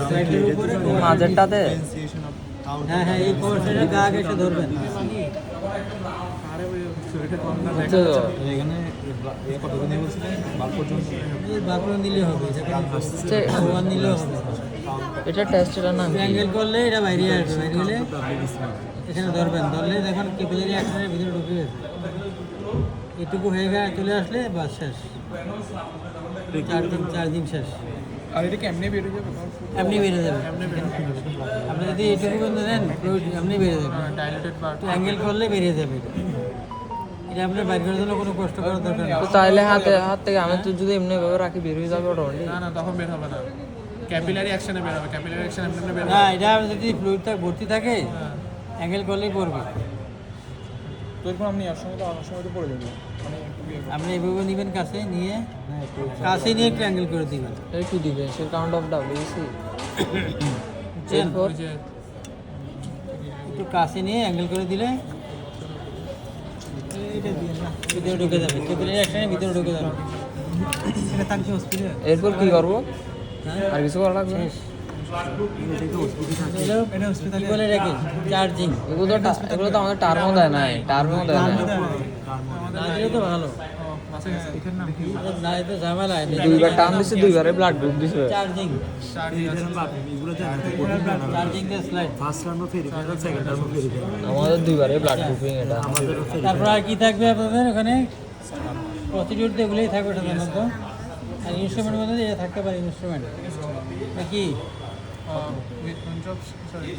স্লাইডের উপরে মাঝেরটাতে হ্যাঁ হ্যাঁ, এই কভার স্লাইডের গা আগে এসে ধরবেন। আরে ওই এটা কম না হচ্ছে তো। এখানে কতক্ষণ নিয়ে বলছিলেন বাল পর্যন্ত এই বাঁকুড়া নিলে হবে, হচ্ছে ভগবান নিলেও হবে। এটা টেস্টের নাম কি? অ্যাঙ্গেল করলে এটা বাইরে আসবে, বাইরে হলে এখানে ধরবেন, ধরলে দেখুন কেপিলারি অ্যাকশনের ভিতরে ঢুকে গেছে। এটুকু হয়ে গেলে চলে আসলে বাস শেষ, চার্জিং শেষ, আর এটা কেমনে বেরিয়ে যাবে? এমনি বেড়ে যাবে। আপনি যদি এটুকু পর্যন্ত নেন এমনি বেড়ে যাবে, ডাইলেটেড বার। একটু অ্যাঙ্গেল করলে বেরিয়ে যাবে। এটা আপনার বাইর করার জন্য কোনো কষ্ট করার দরকার নেই। তো তাইলে হাত থেকে আমি তো যদি এমনি ভাবে রাখি বের হয়ে যাবে অটোমেটিক। না না, তখন বের হবে না। ক্যাপিলারি অ্যাকশনে বের হবে। ক্যাপিলারি অ্যাকশন এমনি বের না, হবে। এটা যদি ফ্লুইডটা ভর্তি থাকে অ্যাঙ্গেল করলেই পড়বে। তো এরকম আপনি আর সময় তো অনেক সময় তো পড়ে যাবে। আপনি এভাবে নেবেন কাছে নিয়ে, কাছে নিয়ে একটু অ্যাঙ্গেল করে দিবেন। এটা কি ডিফারেন্সিয়াল কাউন্ট অফ ডাব্লিউসি? এরপর ওই যে একটু কাছে নিয়ে অ্যাঙ্গেল করে দিলে এইটা দিয়ে না, ভিতরে ঢুকে যাবে, কেবিলের একসাথে ভিতরে ঢুকে যাবে। এটা থাকছে হসপিটাল। এরপর কি করবো? হ্যাঁ, আর কিছু করা লাগবে না? শেষ। কি বলে রেখে চার্জিং এগুলো তো আমাদের টার্মও দেয় নাই, টার্মও দেয় নাই। না দিলে তো ভালো, মাসে গেছে। এখানে নাম কি? না এতে ঝামেলা। দুইবার টার্ম দিচ্ছে, দুইবারে ব্লাড গ্রুপ দিছে। চার্জিং, এগুলো জানেন চার্জিং দিয়ে স্লাইড। ফার্স্ট রাউন্ড ফেরি ফেরাল সেকেন্ড রাউন্ড ফেরি ফেরাল আমাদের দুইবারে ব্লাড গ্রুপিং এটা। আমাদেরও ফেরি তারপর আর কি থাকবে আপনাদের ওখানে? প্রসিডিউর তো এগুলোই থাকবে সাধারণত। আর ইনস্ট্রুমেন্ট মধ্যে এটা থাকতে পারে, ইনস্ট্রুমেন্ট নাকি সরি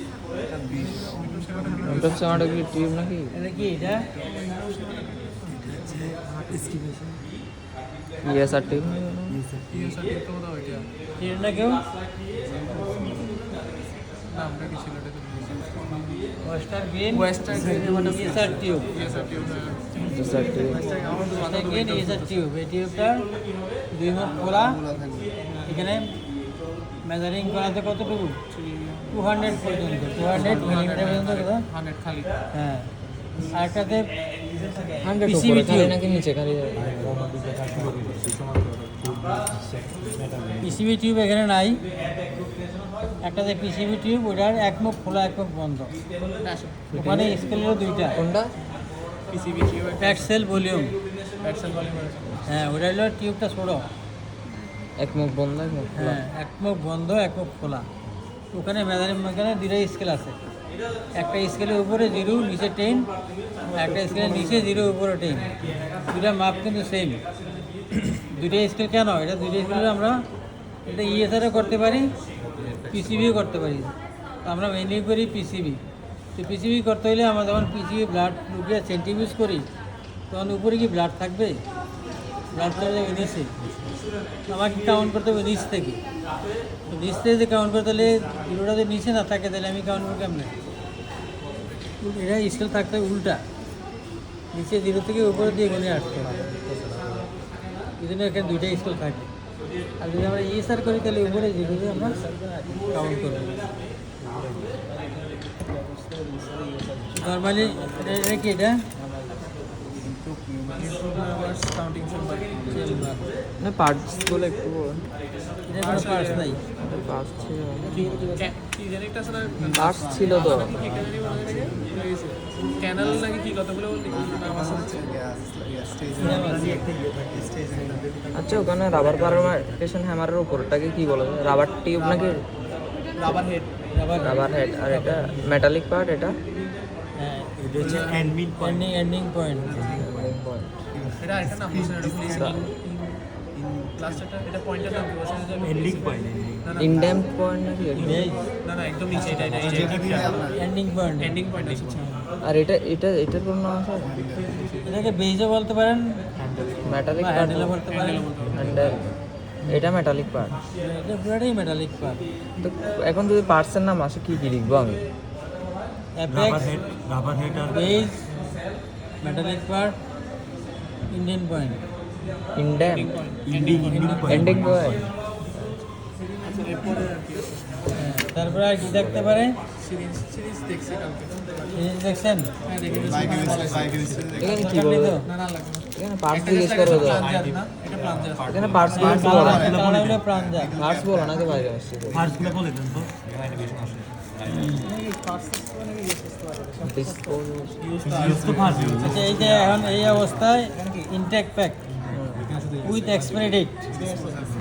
ওটা হচ্ছে আমাদের কি টিউব নাকি? এটা কি? এটা ইএসআর টিউব। এটা না কেউ নামটা কি ছিল? এটা western green western green ESR tube, ESR tube. ESR tube. Western green ESR tube. এই টিউবটা 2 মুখ খোলা, এখানে মেজারিং করাতে কতটুকু? 200 পর্যন্ত, 200 মিলিমিটার পর্যন্ত কথা। 100 খালি। হ্যাঁ, আরেকটাতে 100 PCB উপরে খালি টিউব। নাকি নিচে খালি? পিসিবি টিউব এখানে নাই। একটাতে পিসিবি টিউব, ওটার এক মুখ খোলা এক মুখ বন্ধ। ওখানে স্কেলেরও দুইটা, কোনটা? PCB tube packed cell volume. Packed cell volume. হ্যাঁ, ওটা হলো টিউবটা ছোটো। এক মুখ বন্ধ, এক মুখ খোলা। হ্যাঁ, এক মুখ বন্ধ এক মুখ খোলা। ওখানে ওখানে দুইটা স্কেল আছে। একটা স্কেলের উপরে 0 নিচে 10, একটা স্কেলের নিচে 0 উপরে 10। দুটা মাপ কিন্তু সেম। দুইটা স্কেল কেন? এটা দুইটা স্কেল আমরা এটা ইএসআরও করতে পারি, পিসিবিও করতে পারি। তো আমরা মেনলি করি পিসিবি। তো পিসিবি করতে হলে আমরা যখন পিসিবি ব্লাড লুকিয়ে সেন্টিফিউজ করি তখন উপরে কি ব্লাড থাকবে? ব্লাড চলে যাবে নিচে। আমাকে কাউন্ট করতে হবে নিচ থেকে। তো নিচ থেকে যদি কাউন্ট করতে হলে 0টা যদি নিচে না থাকে তাহলে আমি কাউন্ট করবো কেমনে? এটা স্কেল থাকতে হবে উল্টা, নিচে 0 থেকে উপরে দিয়ে গুনে আসতে হবে। এই জন্য এখানে দুইটা স্কেল থাকে। আর যদি আমরা ইএসআর করি তাহলে উপরে 0 দিয়ে আমরা কাউন্ট করবো। নর্মালি এটা কি? এটা কাউন্টিং সিম্বল। না পার্টস বলে একটু বল। এটা কোনো পার্টস নাই। পার্টস ছিল, কি জানি একটা আসলে পার্টস ছিল তো। ক্যানেল নাকি কি কতগুলো বললি? নাম আছে। আচ্ছা, ওখানে রাবার পারমানেন্টেশন হ্যামারের উপরটাকে কি বলে? রাবার টিউব নাকি? Rubber head. Rubber head. আর এটা মেটালিক পার্ট, এটা হ্যাঁ, এটা হচ্ছে এন্ডিং পয়েন্ট এন্ডিং পয়েন্ট। এটা একটা নাম বলছেন, এটা প্লিজ লাস্টটা এটা পয়েন্টের নাম কি বলছেন? এন্ডিং পয়েন্ট না না ইনড্যাম্প পয়েন্ট নাকি? না না, একদম নিচে এটা এন্ডিং পয়েন্ট। এন্ডিং পয়েন্ট আছে। আর এটার কোনো নাম আছে? এটাকে বেজও বলতে পারেন, মেটালিক পার্ট, হ্যান্ডেলও করতে পারেন। হ্যান্ডেল, এটা মেটালিক পার্ট। এটা পুরোটাই মেটালিক পার্ট। তো এখন যদি পার্টসের নাম আসে কি কি লিখবো আমি? অ্যাপেক্স, রাবার হেড আর base, metallic part, Indian point. ইন্ডেন, ইন্ডিং এন্ডিং পয়েন্ট। আচ্ছা এরপরে আর কি আছে? তারপরে আর কি থাকতে পারে? সিরিজ দেখছি কালকে। জিনিস দেখছেন? হ্যাঁ দেখে এখানে কি দরকার নেই বলবো? তো? না লাগবে না। এখানে পার্টস জিজ্ঞেস করে দাও। প্লানজার না, এটা প্লানজার। এখানে পার্টস বলো কালার হলো প্রাঞ্জা। পার্টস বলো নাকি বাইরে আসছে? ফার্স্টগুলো বলে দেন তো। ডিসপোজ, ইউজ তো ফার্স্ট ইউজ আচ্ছা, এই যে এখন এই অবস্থায় intake pack with expiry date,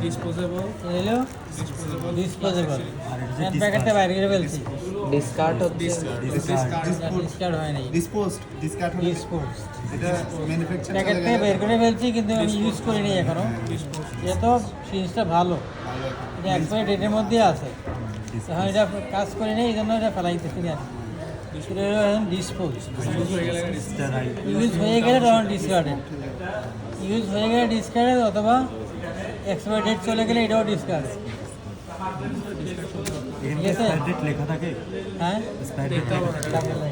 disposable, এলো ডিসপোজেবল। প্যাকেটটা বাইরে করে ফেলছি, ডিসকার্ড হচ্ছে। ডিসকার্ড হয়নি, ডিসকার্ড হলে ডিসপোজ। এটা ম্যানুফ্যাকচার প্যাকেট থেকে বের করে ফেলছি কিন্তু আমি ইউজ করিনি এখনো। যেহেতু জিনিসটা ভালো, এটা এক্সপায়ারি ডেটের মধ্যে আছে, এখন এটা কাজ করিনি, এই জন্য এটা ফেলাইতেছি না। ডিসপোজ ইউজ হয়ে গেলে তখন ডিসকার্ডেড, ইউজ হয়ে গেলে ডিসকার্ডেড, অথবা এক্সপায়ারি ডেট চলে গেলে এটাও ডিসকার্ড। ঠিক আছে? ডেট লেখা থাকে হ্যাঁ, এক্সপায়ার ডেট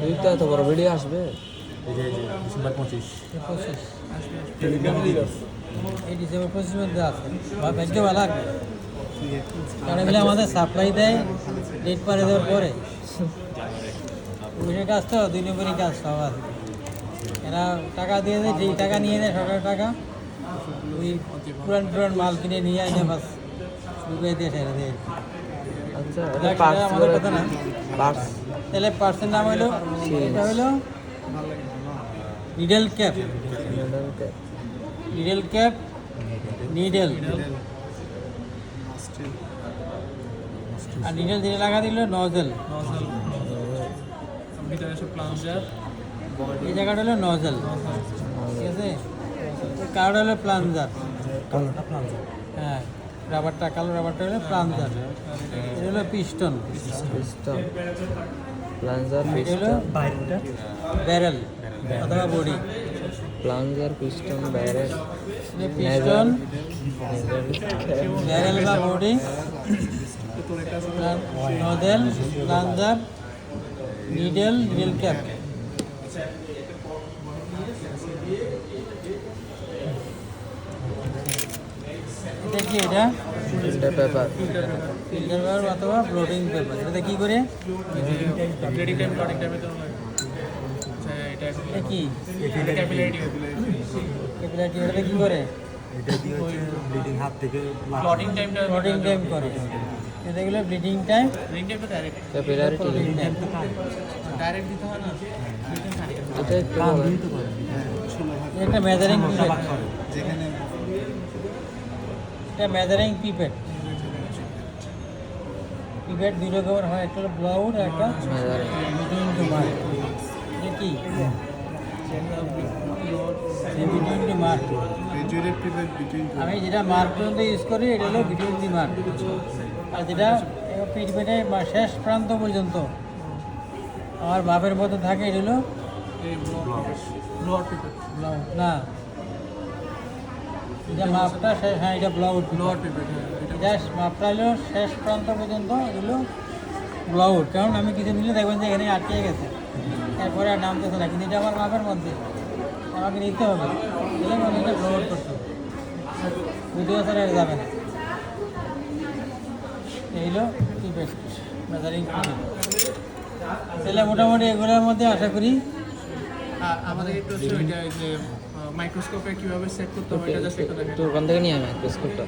এই তো এত বড় ভিডিও আসবে। ডিসেম্বর 25 25 টেলিগ্রামে দিয়ে দাও। এই ডিসেম্বর 25 মধ্যে আছে, বা ভাগ্য ভালো লাগবে, কারণ এগুলো আমাদের সাপ্লাই দেয় ডেট পারে দেওয়ার পরে। ওইটার কাজ তো 2 নম্বরই কাজ সব আছে। এরা টাকা দিয়ে দেয়, যেই টাকা নিয়ে নেয় সরকারের টাকা, ওই পুরান মাল কিনে নিয়ে আইনে বাস ঢুকিয়ে দিয়ে ছেড়ে দেয়। আচ্ছা, এটা এটা পার্টস আমাদের কথা না। পার্টস তাহলে পার্সেন্ট নাম হলো, এটা হলো needle cap, needle cap, needle আর নিডেল যেটা লাগা দিল নজেল, ভিতরে সব প্লানজার, এই জায়গাটা হলো নজেল, ঠিক আছে? কার্ডটা হলো প্লাঞ্জার, কালারটা প্লান্জার হ্যাঁ, রাবারটা কালো রাবারটা হলো প্লাঞ্জার, এটা হলো পিস্টন, পিস্টন, প্লাঞ্জার, এটা হলো পিস্টন, বাইরেটা ব্যারেল অথবা body. Plunger, piston, barrel, piston, barrel বা body, nozzle, plunger, needle, needle cap. এটা কি? এটা ফিল্টার পেপার, ফিল্টার পেপার অথবা ব্লোটিং পেপার। এটা কি করে? ব্লিডিং টাইম, ব্লডিং টাইমে তো লাগে। আচ্ছা এটা এটা কি? ক্যাপিলারিটি, ক্যাপিলারিটি, এটা কি করে? এটা দিয়ে হচ্ছে ব্লিডিং হাত থেকে ব্লডিং টাইমটা, ব্লোটিং টাইম করে। এটা এগুলো ব্লিডিং টাইম, ব্লিডিং টাইমটা ডাইরেক্ট ক্যাপিলারিটি। ডাইরেক্ট দিতে হয় না। এটা একটু বলেন। একটা মেজারিং পিপেট, যেখানে এটা মেজারিং পিপেট। পিপেট 2 রকমের হয়, একটা হলো ব্লাউড আর একটা মেজারিং। Between two mark. এটা কি? Between two mark. Graduated people between আমি যেটা মার্ক পর্যন্ত ইউজ করি এটা হলো বিটুইন দি মার্ক, আর যেটা পিপেটের শেষ প্রান্ত পর্যন্ত আমার মাপের মধ্যে থাকে এটা হলো এই ব্লোয়ার পেপার, ব্লাউড। না, এটা মাপটা শেষ, হ্যাঁ এটা ব্লাউড। ব্লোয়ার পেপার, এটা মাপটা হলো শেষ প্রান্ত পর্যন্ত, এগুলো ব্লাউড। কারণ আমি কিছু নিলে দেখবেন যে এখানে আটকে গেছে, এরপরে আর নামতেছে না, কিন্তু এটা আমার মাপের মধ্যে আমাকে নিতে হবে, তাহলে মানে এটা ব্লাউড করতে হবে, ভিডিও ছাড়া আর যাবে না। এই হলো পিপেট, মেজারিং পিপেট। তাহলে মোটামুটি এগুলোর মধ্যে আশা করি আমাদের একটু হচ্ছে ওইটা এই যে মাইক্রোস্কোপে কিভাবে সেট করতে হবে এটা জাস্ট একটু দেখেন। একটু ওখান থেকে নিয়ে আমি মাইক্রোস্কোপটা।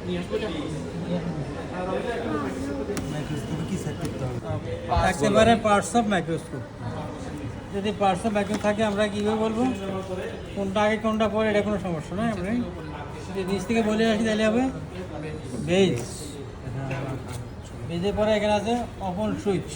নিয়ে আসবো এটা? মাইক্রোস্কোপে কি সেট করতে হবে থাকতে পারে পার্টস অফ মাইক্রোস্কোপ। যদি পার্টস অফ মাইক্রোস্কোপ থাকে আমরা কীভাবে বলবো কোনটা আগে কোনটা পরে, এটা কোনো সমস্যা নয়। আমরা যদি নিচ থেকে বলে আসি তাহলে হবে বেজ, বেজের পরে এখানে আছে ওপেন সুইচ,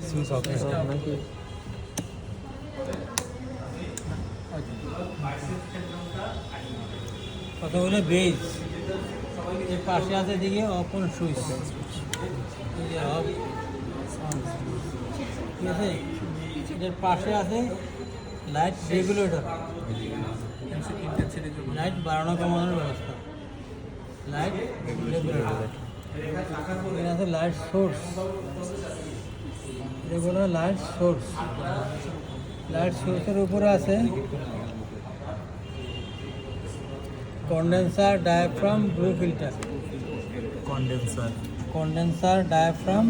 সুইচ অফ নাকি কথা হলো বেজ, এর পাশে আছে দিকে of on switch, of on, ঠিক আছে। এটার পাশে আছে লাইট রেগুলেটর, ইন্টেন্সিটির জন্য লাইট বাড়ানো কমানোর ব্যবস্থা, লাইট রেগুলেটর। এখানে আছে লাইট সোর্স, এগুলো লাইট সোর্স। লাইট সোর্সের উপরে আছে condenser, diaphragm, blue filter. Condenser condenser, diaphragm,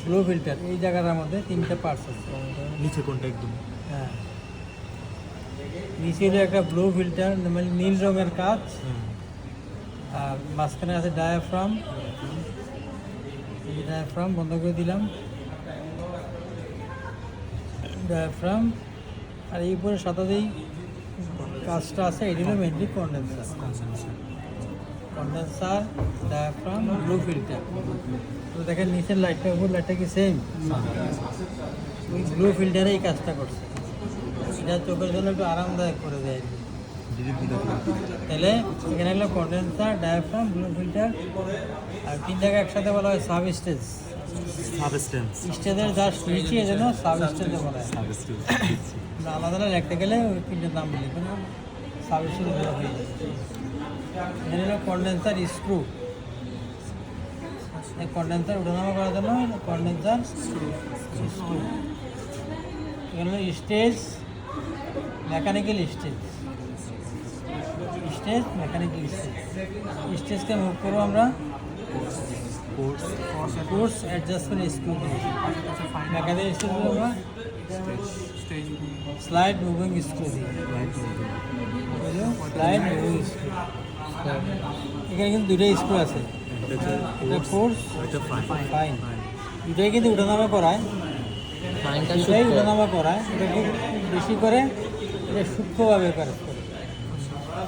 blue filter, এই জায়গাটার মধ্যে তিনটা পার্টস আছে। নিচে কোনটা একদম হ্যাঁ, নিচে হলো একটা ব্লু ফিল্টার, মানে নীল রঙের কাজ, আর মাঝখানে আছে ডায়াফ্রাম। এই ডায়াফ্রাম বন্ধ করে দিলাম, ডায়াফ্রাম। আর এই উপরে সাথেই কাজটা আছে, এটি হলো mainly condenser. Condenser, diaphragm, blue filter. তো দেখেন নিচের লাইটটা, উপর লাইটটা কি সেম? ওই ব্লু ফিল্টারে এই কাজটা করছে, এটা চোখের জন্য একটু আরামদায়ক করে দেয় আর কি। তাহলে এখানে হলো কন্ডেন্সার, ডায়াফ্রাম, ব্লু ফিল্টার, আর তিন জায়গায় একসাথে বলা হয় সাব স্টেজ। সাবস্টেন্স স্টেজের যা নিচে এই জন্য সাব স্টেজে বলা হয়। আলাদা আলাদা রাখতে গেলে ওই তিনটের নাম বলি, কোনো সাব স্টেজ হয়ে যাবে। এখানে হলো কন্ডেন্সার স্ক্রু, এই কন্ডেন্সার উঠানামা করার জন্য কন্ডেন্সার স্ক্রু। এখানে হলো stage, mechanical stage, stage, mechanical stage. স্টেজকে মুভ করবো আমরা ফোর্স অ্যাডজাস্টমেন্ট স্ক্রু দিয়ে। মেকানিক্যাল স্টেজ আমরা স্টেজ স্লাইড মুভিং স্ক্রু দিয়ে। Slide moving screw. এখানে কিন্তু দুটো স্ক্রু আছে, এটা ফোর্স, ফাইন। দুটোই কিন্তু উঠানামা করায়, ফাইনটা দুটোই শুদ্ধ উঠানামা করায়। এটা খুব বেশি করে, এটা সূক্ষ্মভাবে কাজ করে।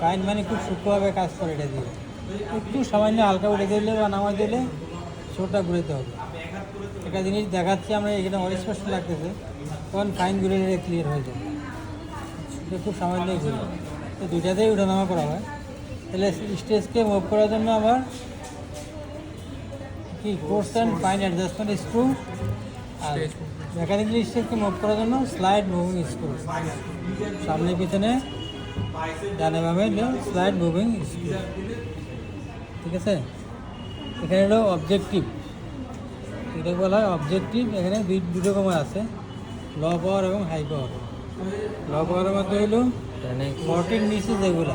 ফাইন মানে খুব সূক্ষ্মভাবে কাজ করে এটা দিয়ে। একটু সামান্য হালকা উঠে দিলে বা নামাই দিলে শোটা ঘুরেতে হবে। একটা জিনিস দেখাচ্ছি আমরা, এখানে অস্পষ্ট লাগতেছে, তখন ফাইন ঘুরে নিলে ক্লিয়ার হয়ে যায়। এটা খুব সামান্যই ঘুরে, তো দুইটাতেই উঠানামা করা হয়। তাহলে স্টেজকে মুভ করার জন্য আবার কি coarse and fine adjustment screw, আর মেকানিক্যাল স্টেজকে মুভ করার জন্য স্লাইড মুভিং স্ক্রু। সামনে পিছনে ডানে বামে স্লাইড মুভিং স্ক্রু, ঠিক আছে। এখানে হলো অবজেক্টিভ, এটা বলা হয় অবজেক্টিভ। এখানে দুই রকমের আছে, লো পাওয়ার এবং হাই পাওয়ার। লো পাওয়ারের মধ্যে হলো 40-র নিচে যেগুলো,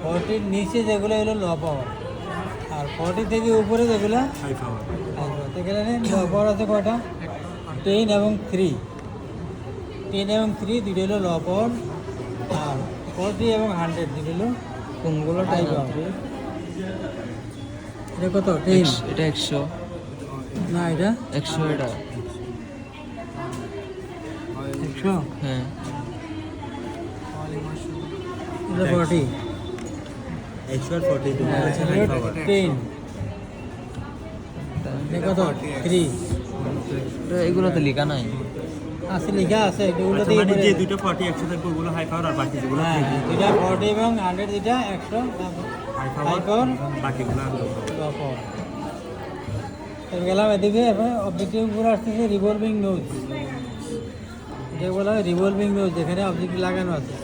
40-র নিচে যেগুলো হলো লো পাওয়ার, আর 40 থেকে উপরে যেগুলো হাই পাওয়ার হাই পাওয়ার। এখানে লো পাওয়ার আছে কয়টা? 10 এবং 3। 10 এবং 3 দুটো হলো লো পাওয়ার, আর 40 এবং 100 দুটো হলো কোনগুলো হাই পাওয়ার। এটা কত? 10 এটা 100 না, এটা 100 এটা 100, হ্যাঁ এটা 40, এক্সপার্ট 42 হ্যাঁ, আছে হাই পাওয়ার 10, এটা কত? 3 তো এগুলোতে লেখা নাই। আছে, লেখা আছে, এগুলো আচ্ছা, দিয়ে মানে যে করে- দুটো 40 একসাথে থাকবে ওগুলো হাই পাওয়ার, আর বাকি যেগুলো হ্যাঁ, 3 দুইটা 40 এবং 100, দুইটা 100 হাই হাই পাওয়ার, বাকিগুলো লো পাওয়ার। এবার গেলাম এদিকে, এবার অবজেক্টিভ উপরে আসতেছে রিভলভিং নোজ। এটা বলা হয় রিভলভিং নোজ, যেখানে অবজেক্ট লাগানো আছে।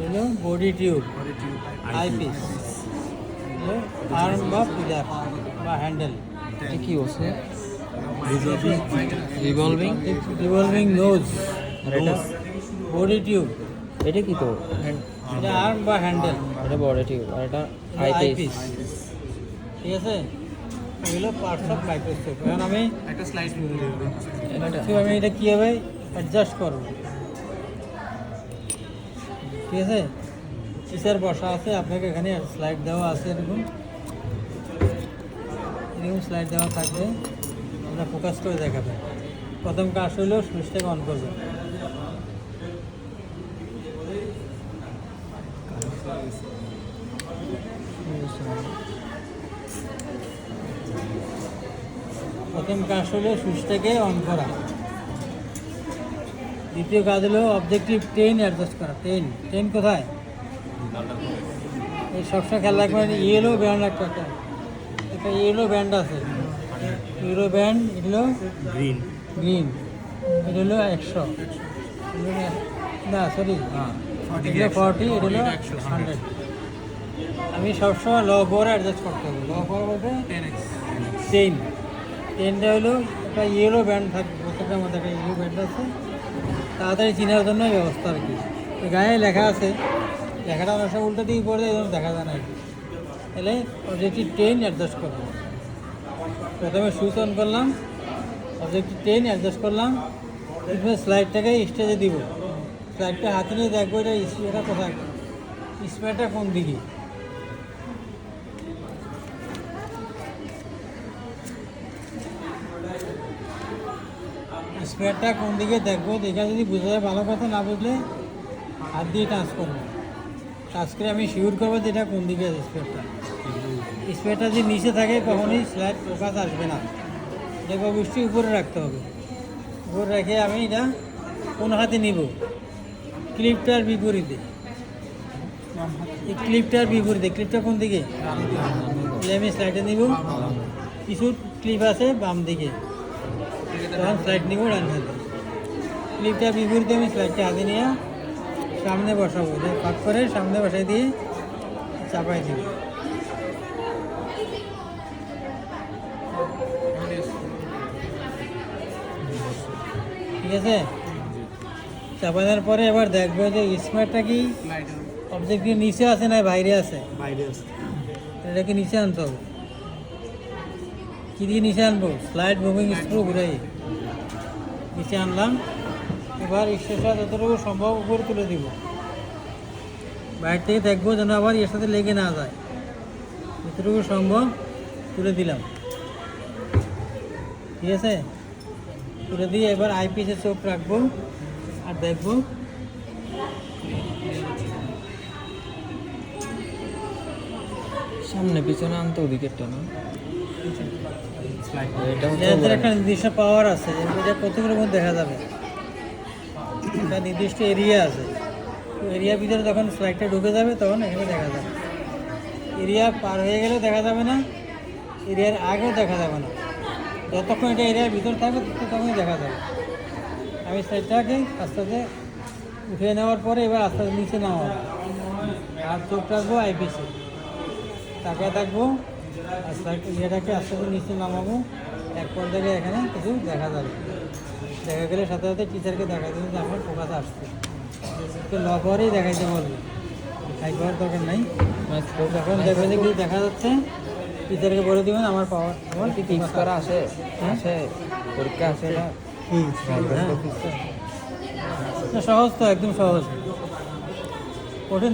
এগুলো বডি টিউব, আইপিস, আর্ম বা পিলার বা হ্যান্ডেল। এটা কি বলছে? রিভলভিং রিভলভিং নোজ, আর এটা বডি টিউব, এটা কি তো এটা আর্ম বা হ্যান্ডেল, এটা বড় টিউব, আর এটা আইপিস, আইপিস। ঠিক আছে। এগুলো পার্টস অফ মাইক্রোস্কোপ। এখন আমি একটা স্লাইড মুভি এটা আমি এটা কীভাবে অ্যাডজাস্ট করব, ঠিক আছে। কিসের বসা আছে, আপনাকে এখানে স্লাইড দেওয়া আছে, এরকম এরকম স্লাইড দেওয়া থাকবে, আমরা ফোকাস করে দেখাবে। প্রথম কাজ হলেও সুইচটাকে অন করবে, প্রথম কাজ হলো সুইচটাকে অন করা, দ্বিতীয় কাজ হলো অবজেক্টিভ টেন অ্যাডজাস্ট করা। টেন কোথায়? এই সবসময় খেয়াল রাখবেন, ইয়েলো ব্যান্ড একটা ইয়েলো ব্যান্ড আছে, ইয়েলো ব্যান্ড এগুলো গ্রিন, এটা হলো 100, না সরি এগুলো 40, এটা হলো 100। আমি সবসময় ল পাওয়ার অ্যাডজাস্ট করতে হবে। ল পাওয়ার বলতে 10টা হলো একটা ইয়েলো ব্যান্ড থাকবে, প্রত্যেকটার মধ্যে একটা ইয়েলো ব্যান্ড আছে, তাড়াতাড়ি চেনার জন্য ব্যবস্থা আর কি। ওই গায়ে লেখা আছে, লেখাটা অনেক সময় উল্টো দিকে পড়ে এরকম দেখা যায় না আর কি। তাহলে অবজেক্টিভ 10 অ্যাডজাস্ট করবো। প্রথমে সুইচ অন করলাম, অবজেক্টিভ 10 অ্যাডজাস্ট করলাম, এরপরে স্লাইডটাকে স্টেজে দিব। স্লাইডটা হাতে নিয়ে দেখবো এটা কোথায়, স্পেয়ারটা কোন দিকে। স্পেয়ারটা কোন দিকে দেখবো, দেখা যদি বুঝে যায় ভালো কথা, না বুঝলে হাত দিয়ে টাচ করবো। টাচ করে আমি শিওর করবো যে এটা কোন দিকে আছে স্পেয়ারটা। স্পেয়ারটা যদি নিচে থাকে কখনোই স্লাইড ফোকাস আসবে না, এটাকে অবশ্যই উপরে রাখতে হবে। উপরে রেখে আমি এটা কোন হাতে নিব, ক্লিপটার বিপরীতে। এই ক্লিপটার বিপরীতে, ক্লিপটা কোন দিকে, আমি স্লাইডে নিব, কিছু ক্লিপ আছে বাম দিকে, তখন স্লাইড নিব ডান হাতে। ক্লিপটা বিপরীতে আমি স্লাইডটা হাতে নিয়ে সামনে বসাবো, ফাঁক করে সামনে বসাই দিয়ে চাপাই দিব। ঠিক আছে, চাপা দেওয়ার পরে এবার দেখবো যে স্মার্টটা কি অবজেক্টের নিচে আছে না বাইরে আছে। এটাকে নিচে আনতে হবে। কি দিয়ে নিচে আনবো, স্লাইড মুভিং স্ক্রু ঘুরাই নিচে আনলাম। এবার স্টেশনটা যতটুকু সম্ভব উপরে তুলে দিব। বাইরে থেকে দেখবো যেন আবার এর সাথে লেগে না যায়, যতটুকু সম্ভব তুলে দিলাম। ঠিক আছে, তুলে দিয়ে এবার আইপিসে চোখ রাখবো আর দেখবো সামনে পিছনে আনতে ওদিকেরটা না, এটা এদের একটা নির্দিষ্ট পাওয়ার আছে, এটা কতগুলোর মধ্যে দেখা যাবে। একটা নির্দিষ্ট এরিয়া আছে, এরিয়ার ভিতরে যখন স্লাইডটা ঢুকে যাবে তখন এখানে দেখা যাবে। এরিয়া পার হয়ে গেলেও দেখা যাবে না, এরিয়ার আগেও দেখা যাবে না। যতক্ষণ এটা এরিয়ার ভিতরে থাকবে ততক্ষণই দেখা যাবে। আমি স্লাইডটাকে আস্তে আস্তে উঠিয়ে নেওয়ার পরে এবার আস্তে আস্তে নিচে নামা হবে। আর চোখ রাখবো আইপিসে, তাকে থাকবো আর স্লাইড ইয়েটাকে আস্তে আস্তে নিচে নামাবো। এক পর্যায়ে এখানে কিছু দেখা যাবে, দেখা গেলে সাথে সাথে টিচারকে দেখা দেবে যে আমার ফোকাস আসছে। তো ল পাওয়ারেই দেখাইতে বলবে, হাই পাওয়ার দরকার নাই। যখন দেখবে যে কিছু দেখা যাচ্ছে টিচারকে বলে দেবেন আমার পাওয়ার, আমার কি ফিক্স করা আছে, আছে পরীক্ষা আছে এটা। সহজ তো, একদম সহজ, কঠিন